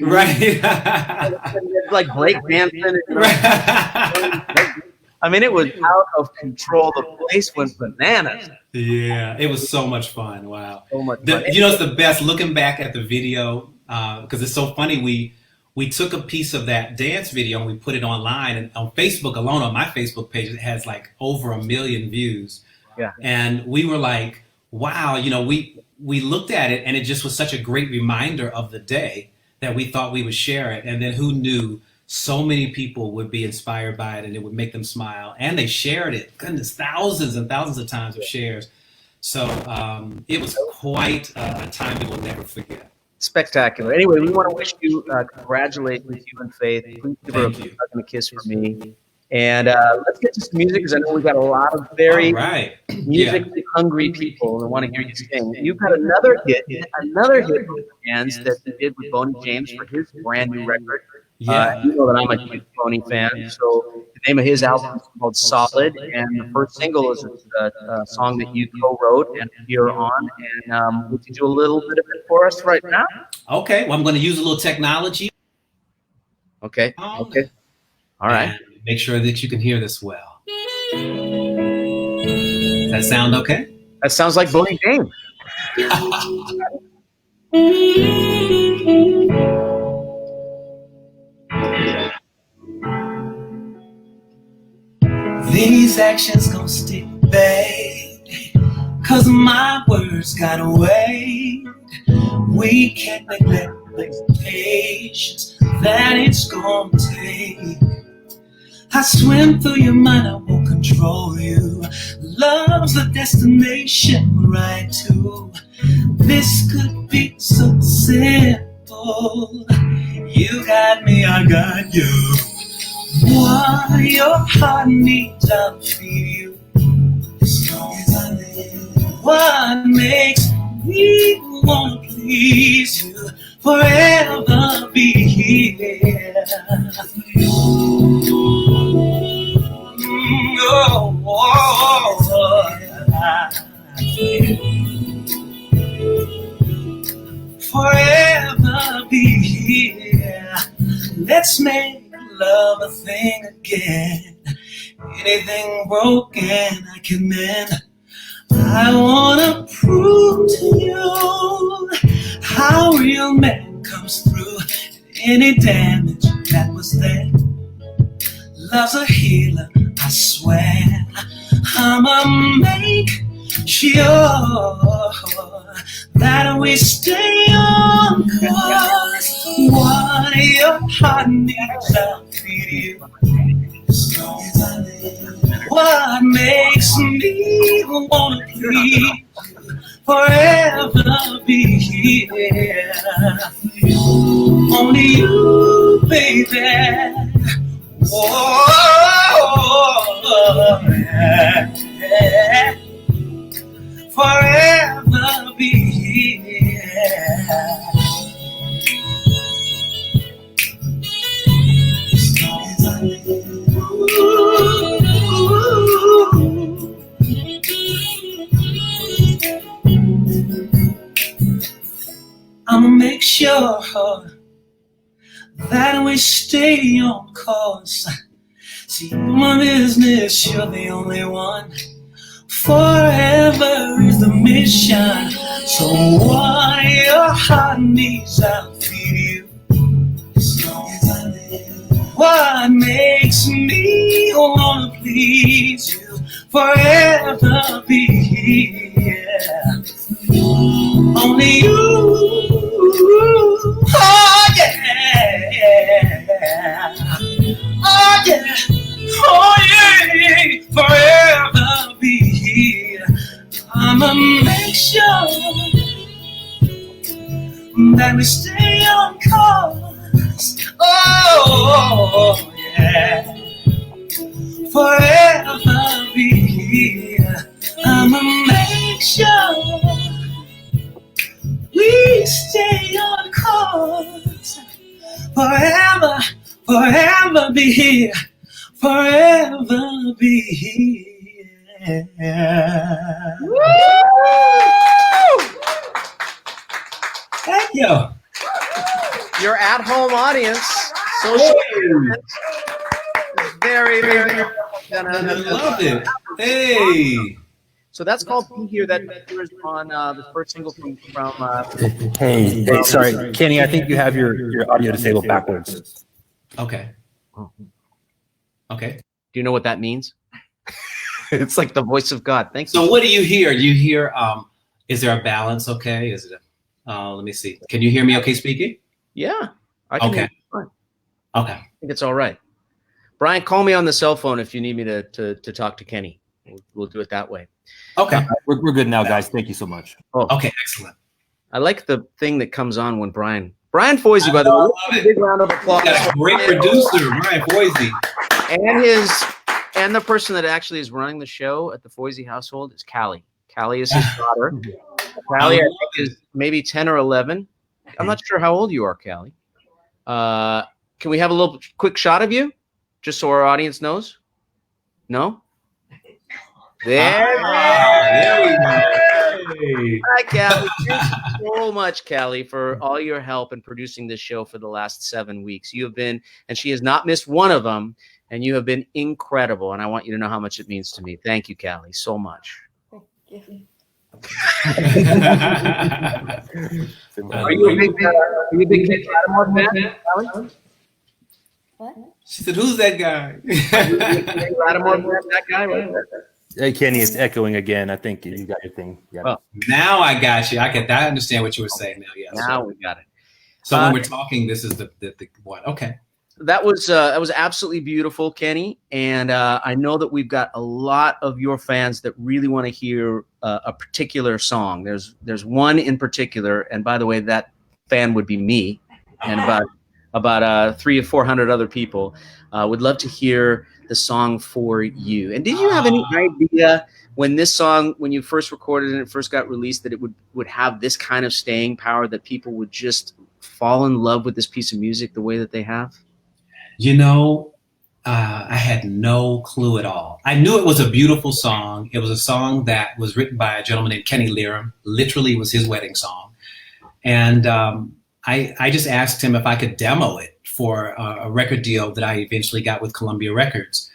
Right. like break dancing. I mean, it was out of control. The place went bananas. Yeah, it was so much fun. Wow. So much fun. It's the best looking back at the video because it's so funny. We took a piece of that dance video and we put it online, and on Facebook alone, on my Facebook page, it has like over 1 million views. Yeah. And we were like, wow, we looked at it and it just was such a great reminder of the day that we thought we would share it. And then who knew so many people would be inspired by it and it would make them smile. And they shared it. Goodness, thousands and thousands of times of shares. So it was quite a time we will never forget. Spectacular. Anyway, we want to wish you congratulations, you and Faith. Please give her a Thank you. hug and a kiss for me. And let's get to some music because I know we've got a lot of very All right. musically hungry people and want to hear you sing. You've got another hit with the bands that you did with Boney James for his brand new record. Yeah. You know that I'm a huge Boney fan. So the name of his album is called Solid, and the first single is a song that you co-wrote and appear on. And would you do a little bit of it for us right now? Okay. Well, I'm going to use a little technology. Okay. Okay. All right. And make sure that you can hear this well. Does that sound okay? That sounds like Boney James. These actions gon' stick, babe, 'cause my words got away. We can't neglect the patience that it's gonna take. I swim through your mind, I won't control you. Love's the destination, right too. This could be so simple. You got me, I got you. What your heart needs, I'll feed you. As long as I live. What makes me wanna please you, forever be here. Forever be here. Let's make love a thing again. Anything broken I can mend. I wanna prove to you how real man comes through. Any damage that was there, love's a healer, I swear. I'ma make sure that we stay on course. What your heart needs, I'll feed you. As long as I live. What makes me wanna please you, forever be here. Only you, baby. Oh, yeah. Forever be here. As long as I live. I'ma make sure that we stay on course. See, my business, you're the only one. Forever is the mission. So what your heart needs, I'll feed you. As long as I live. What makes me wanna please you, forever be here. Only you. Oh yeah. Oh yeah. Oh yeah. Forever be here. I'ma make sure that we stay on course. Oh yeah. Forever be here. I'ma make sure we stay on course. Forever, forever be here. Forever be here. Thank you. Your at-home audience, social distance, is very, very. I love it. Hey. So that's called "Be Here." That appears on the first single from. Hey, sorry, Kenny. I think you have your audio disabled backwards. Okay. Okay. Do you know what that means? It's like the voice of God. Thank you. So what do you hear? Do you hear? Is there a balance? Okay. Is it? Let me see. Can you hear me? Okay, speaking. Yeah. I can hear you fine. Okay. I think it's all right. Brian, call me on the cell phone if you need me to talk to Kenny. We'll do it that way. Okay. We're good now, guys. Thank you so much. Oh, Okay. Excellent. I like the thing that comes on when Brian Foisey, by the way. love it. Big round of applause. We got a great producer, Brian Boise. And the person that actually is running the show at the Foisey household is Callie. Callie is his daughter. Callie, I think, is maybe 10 or 11. I'm not sure how old you are, Callie. Can we have a little quick shot of you, just so our audience knows? No? There we go. Hi, Callie. Thank you so much, Callie, for all your help in producing this show for the last 7 weeks. You have been, and she has not missed one of them, and you have been incredible. And I want you to know how much it means to me. Thank you, Callie, so much. Are you a big Lattimore fan, Callie? What? She said, "Who's that guy?" Lattimore fan, that guy? Right? Hey, Kenny, it's echoing again. I think you got your thing. Yeah. Oh. Now I got you. I understand what you were saying now. Yes. Now we got it. So when we're talking, this is the what? Okay. That was absolutely beautiful, Kenny. And I know that we've got a lot of your fans that really want to hear a particular song. There's one in particular, and by the way, that fan would be me, and about 300 or 400 other people would love to hear the song For You. And did you have any idea when you first recorded it and it first got released that it would have this kind of staying power, that people would just fall in love with this piece of music the way that they have? You know, I had no clue at all. I knew it was a beautiful song. It was a song that was written by a gentleman named Kenny Leram. Literally, it was his wedding song. And I just asked him if I could demo it for a record deal that I eventually got with Columbia Records.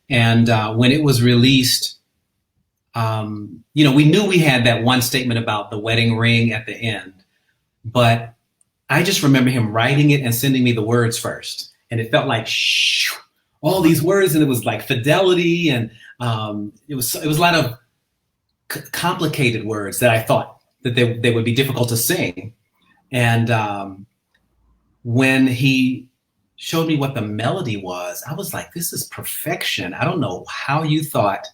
And when it was released, we knew we had that one statement about the wedding ring at the end. But I just remember him writing it and sending me the words first. And it felt like all these words, and it was like fidelity, and it was a lot of complicated words that I thought that they would be difficult to sing. And when he showed me what the melody was, I was like, this is perfection. I don't know how you thought,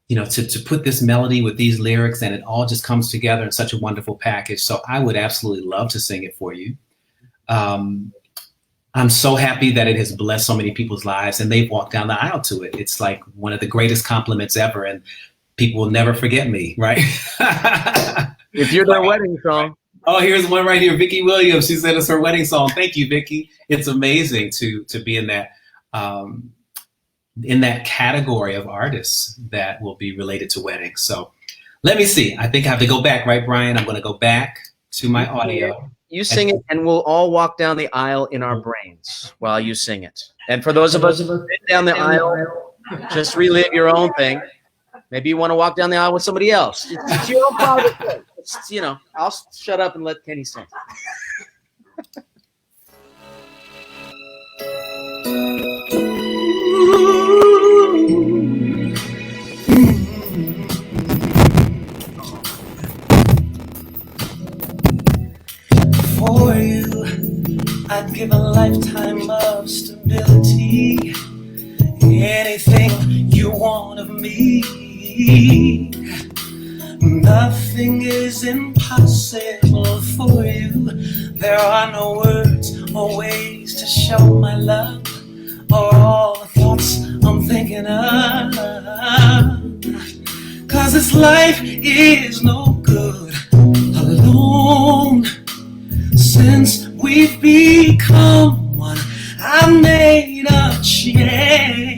to put this melody with these lyrics, and it all just comes together in such a wonderful package. So I would absolutely love to sing it for you. I'm so happy that it has blessed so many people's lives, and they've walked down the aisle to it. It's like one of the greatest compliments ever, and people will never forget me, right? If you're their wedding song. Oh, here's one right here. Vicki Williams. She said it's her wedding song. Thank you, Vicki. It's amazing to be in that category of artists that will be related to weddings. So let me see. I think I have to go back, right, Brian? I'm going to go back to my audio. You sing it, and we'll all walk down the aisle in our brains while you sing it. And for those of us who sit down the aisle, just relive your own thing. Maybe you want to walk down the aisle with somebody else. It's your own private thing. I'll shut up and let Kenny sing. For you, I'd give a lifetime of stability. Anything you want of me. Nothing is impossible for you. There are no words or ways to show my love, or all the thoughts I'm thinking of. 'Cause this life is no good alone. Since we've become one, I made a change.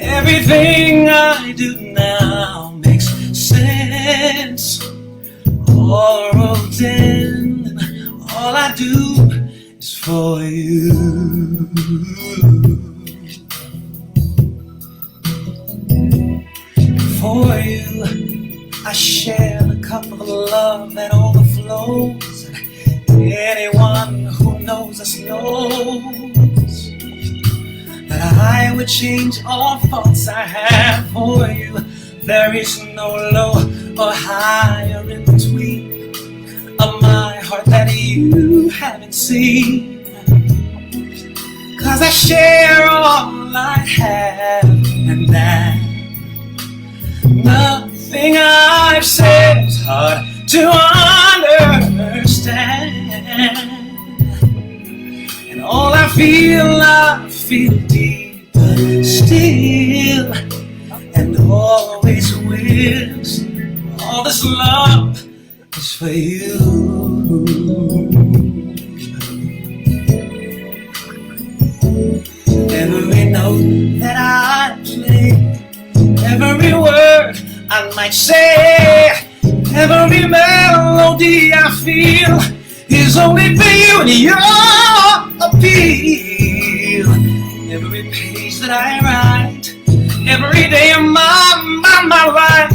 And Everything I do now makes sense. All roads end, all I do is for you. For you, I share the cup of love that overflows. Anyone who knows us knows that I would change all thoughts I have for you. There is no low or higher in between of my heart that you haven't seen. 'Cause I share all I have, and that nothing I've said is hard to understand. And all I feel deep still, and always wins. All this love is for you. Every note that I play, every word I might say, every melody I feel is only for you and your appeal. Every page that I write, every day of my life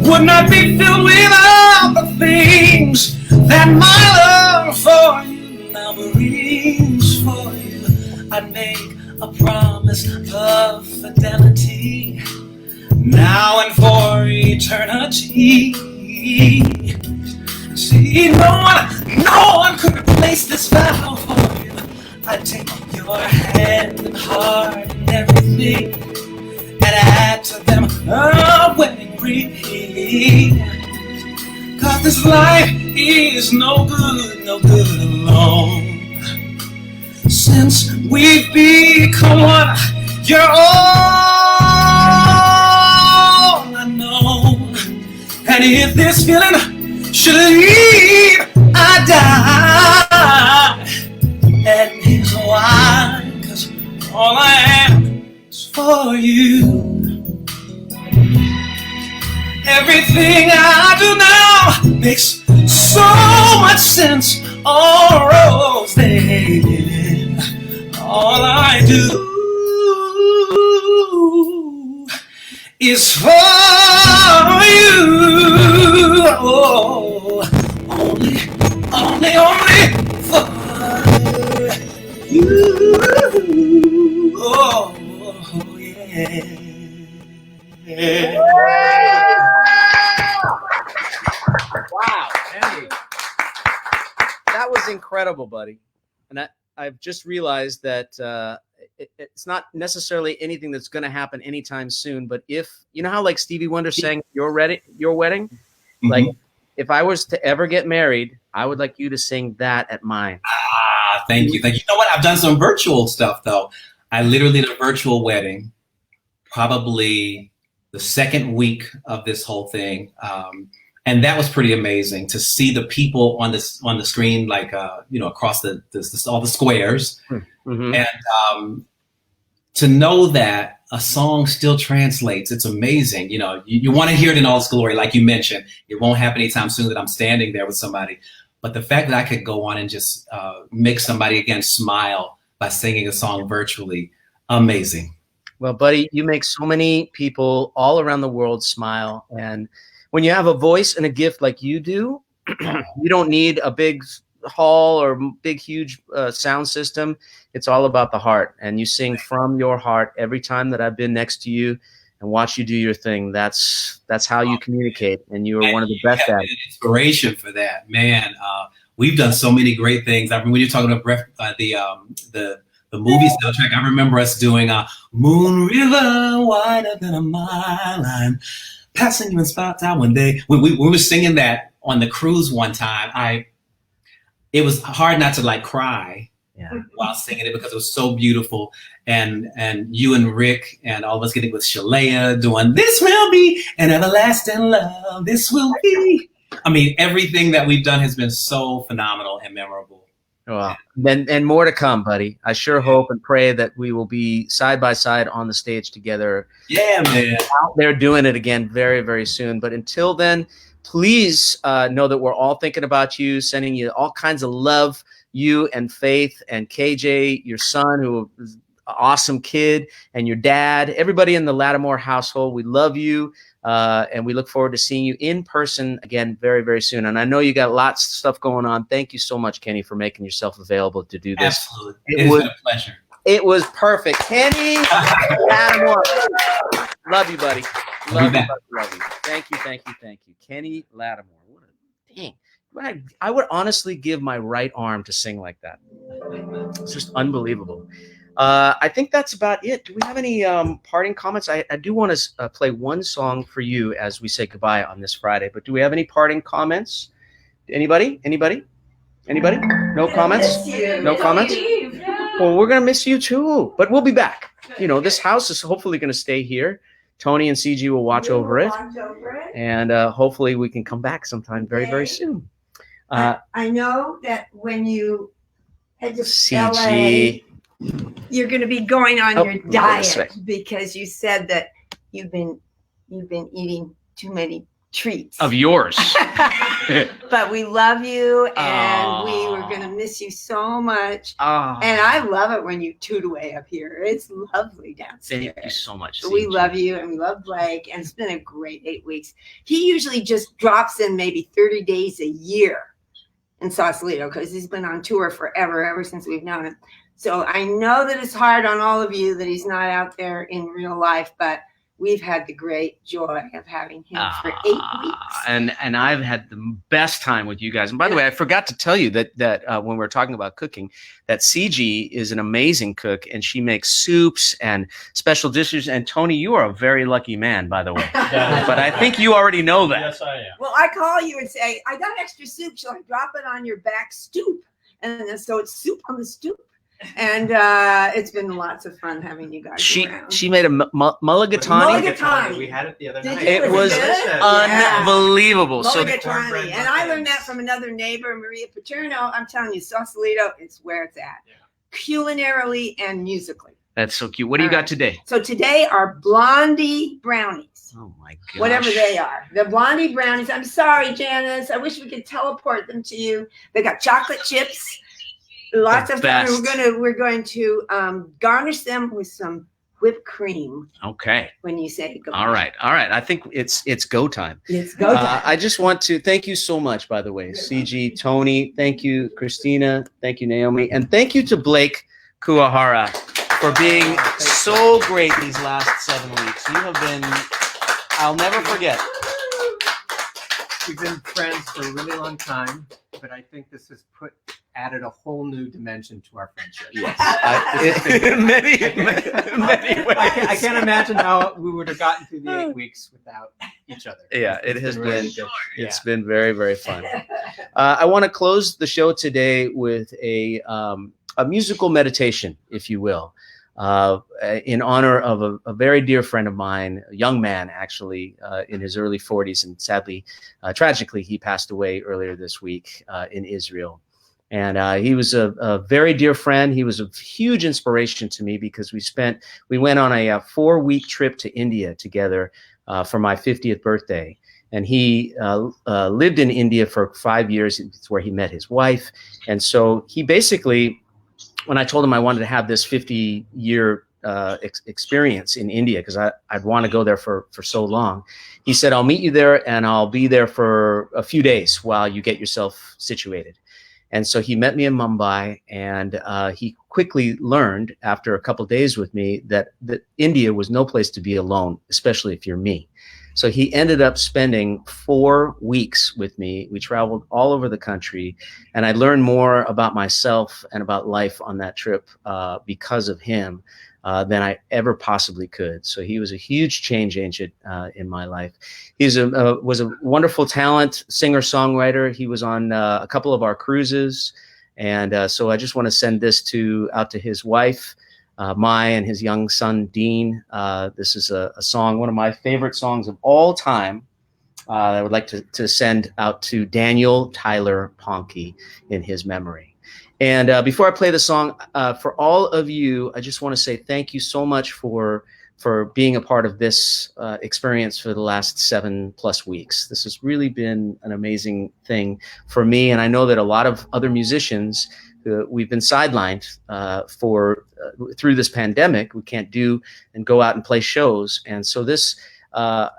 would not be filled without the things that my love for you now brings for you. I'd make a promise of fidelity now and for eternity. See, no one could replace this vow for you. I take your hand and heart and everything and add to them a wedding ring. 'Cause this life is no good alone. Since we've become one, you're all I know. And if this feeling should leave, I die. And here's why, 'cause all I am is for you. Everything I do now makes so much sense. All roads then, all I do is for you. Oh, only for you. Oh, yeah. Wow. Hey. That was incredible, buddy. And I've just realized that it's not necessarily anything that's going to happen anytime soon. But if, you know how like Stevie Wonder sang your wedding, mm-hmm. Like if I was to ever get married, I would like you to sing that at mine. Thank you. You know what? I've done some virtual stuff though. I literally did a virtual wedding, probably the second week of this whole thing. And that was pretty amazing to see the people on the screen, like, across all the squares. Mm-hmm. And to know that a song still translates, it's amazing. You know, you want to hear it in all its glory, like you mentioned. It won't happen anytime soon that I'm standing there with somebody. But the fact that I could go on and just make somebody again smile by singing a song virtually, amazing. Well, buddy, you make so many people all around the world smile. And when you have a voice and a gift like you do, you don't need a big hall or big, huge sound system. It's all about the heart. And you sing from your heart every time that I've been next to you and watch you do your thing. That's how you communicate. And you are one of the best at it. Inspiration for that, man. We've done so many great things. I mean, when you're talking about the movie soundtrack, I remember us doing Moon River wider than a mile. I'm passing you in spots out one day. When we were singing that on the cruise one time, it was hard not to like cry while singing it because it was so beautiful. And you and Rick and all of us getting with Shalea doing "This Will Be an Everlasting Love, This Will Be." I mean, everything that we've done has been so phenomenal and memorable. Well, then and more to come, buddy. I sure hope and pray that we will be side by side on the stage together. Yeah, man. Out there doing it again very, very soon. But until then, please know that we're all thinking about you, sending you all kinds of love, you and Faith and KJ, your son, who is an awesome kid, and your dad, everybody in the Lattimore household. We love you. And we look forward to seeing you in person again very, very soon. And I know you got lots of stuff going on. Thank you so much, Kenny, for making yourself available to do this. Absolutely. It's been a pleasure. It was perfect. Kenny Lattimore. Love you, buddy. Love you. Thank you. Kenny Lattimore. What a dang. I would honestly give my right arm to sing like that. It's just unbelievable. I think that's about it. Do we have any parting comments? I do want to play one song for you as we say goodbye on this Friday. But do we have any parting comments? Anybody? No comments? No comments? Well, we're going to miss you too. But we'll be back. You know, this house is hopefully going to stay here. Tony and CG will watch over it. And hopefully we can come back sometime very, very soon. I know that when you head to CG. LA, you're going to be going on your diet because you said that you've been eating too many treats of yours. But we love you, and we were going to miss you so much. And I love it when you toot away up here. It's lovely downstairs. Thank you so much. So we love you, and we love Blake, and it's been a great 8 weeks. He usually just drops in maybe 30 days a year in Sausalito because he's been on tour forever, ever since we've known him. So I know that it's hard on all of you that he's not out there in real life, but we've had the great joy of having him for 8 weeks. And I've had the best time with you guys. And by the way, I forgot to tell you that when we're talking about cooking, that CG is an amazing cook, and she makes soups and special dishes. And Tony, you are a very lucky man, by the way. But I think you already know that. Yes, I am. Well, I call you and say, I got extra soup, so I drop it on your back stoop. And so it's soup on the stoop. And it's been lots of fun having you guys around. She made a mulligatawny. We had it the other night. It was unbelievable. Mulligatawny. And I learned that from another neighbor, Maria Paterno. I'm telling you, Sausalito is where it's at, culinarily and musically. That's so cute. What do you got today? So today are blondie brownies. Oh my gosh. Whatever they are. The blondie brownies. I'm sorry, Janice. I wish we could teleport them to you. They got chocolate chips. Lots of fun. We're going to garnish them with some whipped cream. Okay. When you say go. All right. I think it's go time. It's go time. I just want to thank you so much, by the way, CG, Tony. Thank you, Christina. Thank you, Naomi, and thank you to Blake Kuahara for being so great these last 7 weeks. You have been. I'll never forget. We've been friends for a really long time, but I think this has added a whole new dimension to our friendship. Yes, in many ways. I can't imagine how we would have gotten through the 8 weeks without each other. Yeah, it has been. Really It's been very, very fun. I want to close the show today with a musical meditation, if you will, in honor of a very dear friend of mine, a young man actually in his early 40s, and sadly, tragically, he passed away earlier this week in Israel. And he was a very dear friend. He was a huge inspiration to me because we went on a 4-week trip to India together for my 50th birthday. And he lived in India for 5 years. It's where he met his wife. And so he basically, when I told him I wanted to have this 50-year experience in India, because I'd want to go there for so long, he said, I'll meet you there and I'll be there for a few days while you get yourself situated. And so he met me in Mumbai, and he quickly learned after a couple of days with me that India was no place to be alone, especially if you're me. So he ended up spending 4 weeks with me. We traveled all over the country, and I learned more about myself and about life on that trip because of him than I ever possibly could. So he was a huge change agent in my life. He was a wonderful talent, singer-songwriter. He was on a couple of our cruises. And so I just want to send this out to his wife, Mai, and his young son, Dean. This is a song, one of my favorite songs of all time. I would like to send out to Daniel Tyler Ponke in his memory. And before I play the song, for all of you, I just want to say thank you so much for being a part of this experience for the last 7+ weeks. This has really been an amazing thing for me, and I know that a lot of other musicians, we've been sidelined through this pandemic. We can't do and go out and play shows, and so this. I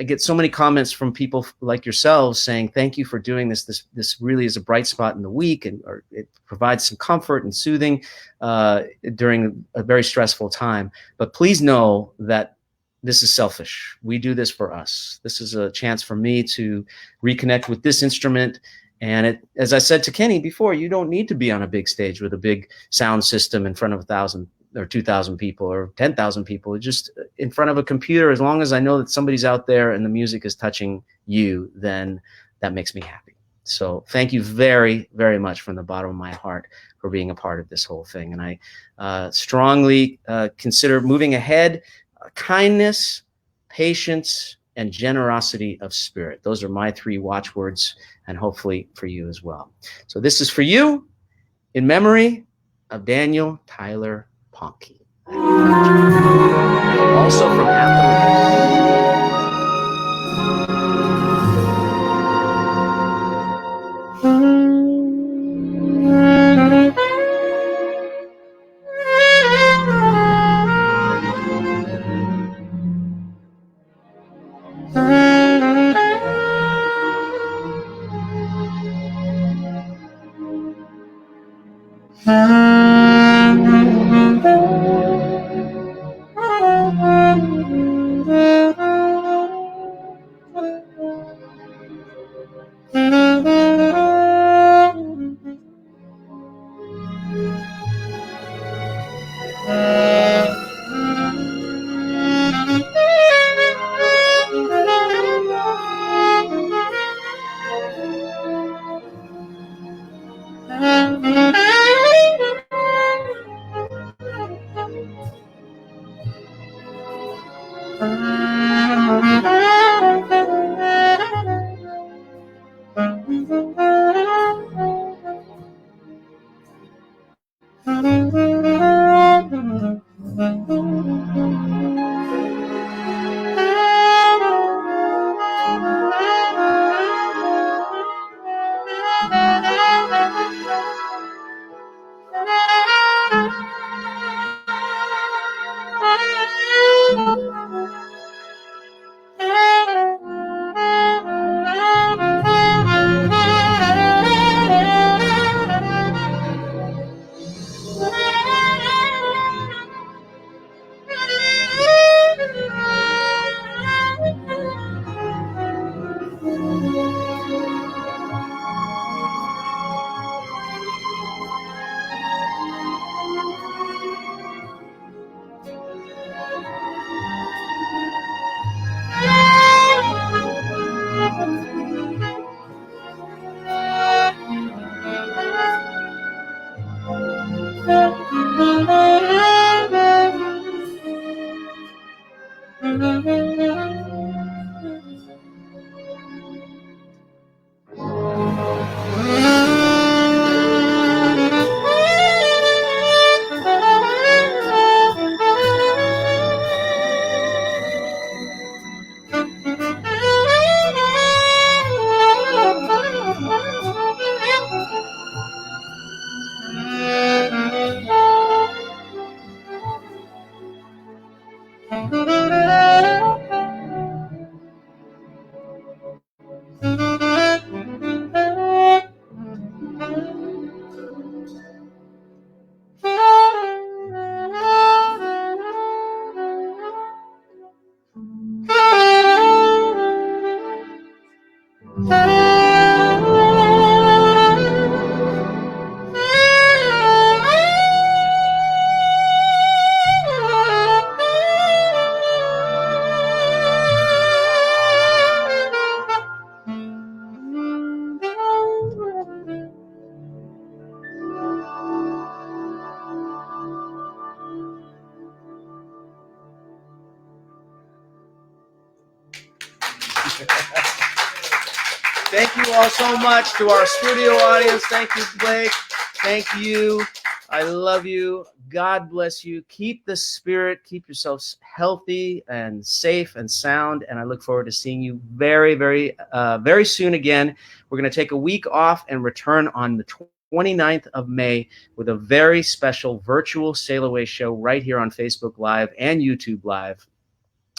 get so many comments from people like yourselves saying, thank you for doing this. This really is a bright spot in the week, and or it provides some comfort and soothing during a very stressful time. But please know that this is selfish. We do this for us. This is a chance for me to reconnect with this instrument. And as I said to Kenny before, you don't need to be on a big stage with a big sound system in front of 1,000 or 2,000 people or 10,000 people, just in front of a computer. As long as I know that somebody's out there and the music is touching you, then that makes me happy. So thank you very, very much from the bottom of my heart for being a part of this whole thing. And I strongly consider moving ahead, kindness, patience, and generosity of spirit. Those are my 3 watchwords, and hopefully for you as well. So this is for you in memory of Daniel Tyler Ponky. Also from Thank you all so much to our studio audience. Thank you, Blake. Thank you. I love you. God bless you. Keep the spirit. Keep yourselves healthy and safe and sound. And I look forward to seeing you very, very, very soon again. We're going to take a week off and return on the 29th of May with a very special virtual Sail Away show right here on Facebook Live and YouTube Live.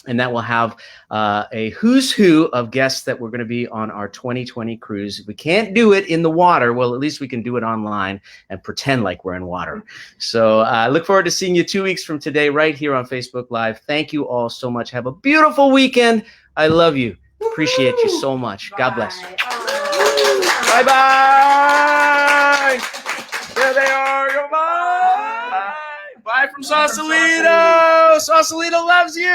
And that will have a who's who of guests that we're going to be on our 2020 cruise. If we can't do it in the water, well, at least we can do it online and pretend like we're in water. So I look forward to seeing you 2 weeks from today right here on Facebook Live. Thank you all so much. Have a beautiful weekend. I love you. Appreciate you so much. God bless. Bye-bye. There they are. Goodbye. Bye from Sausalito. Sausalito loves you.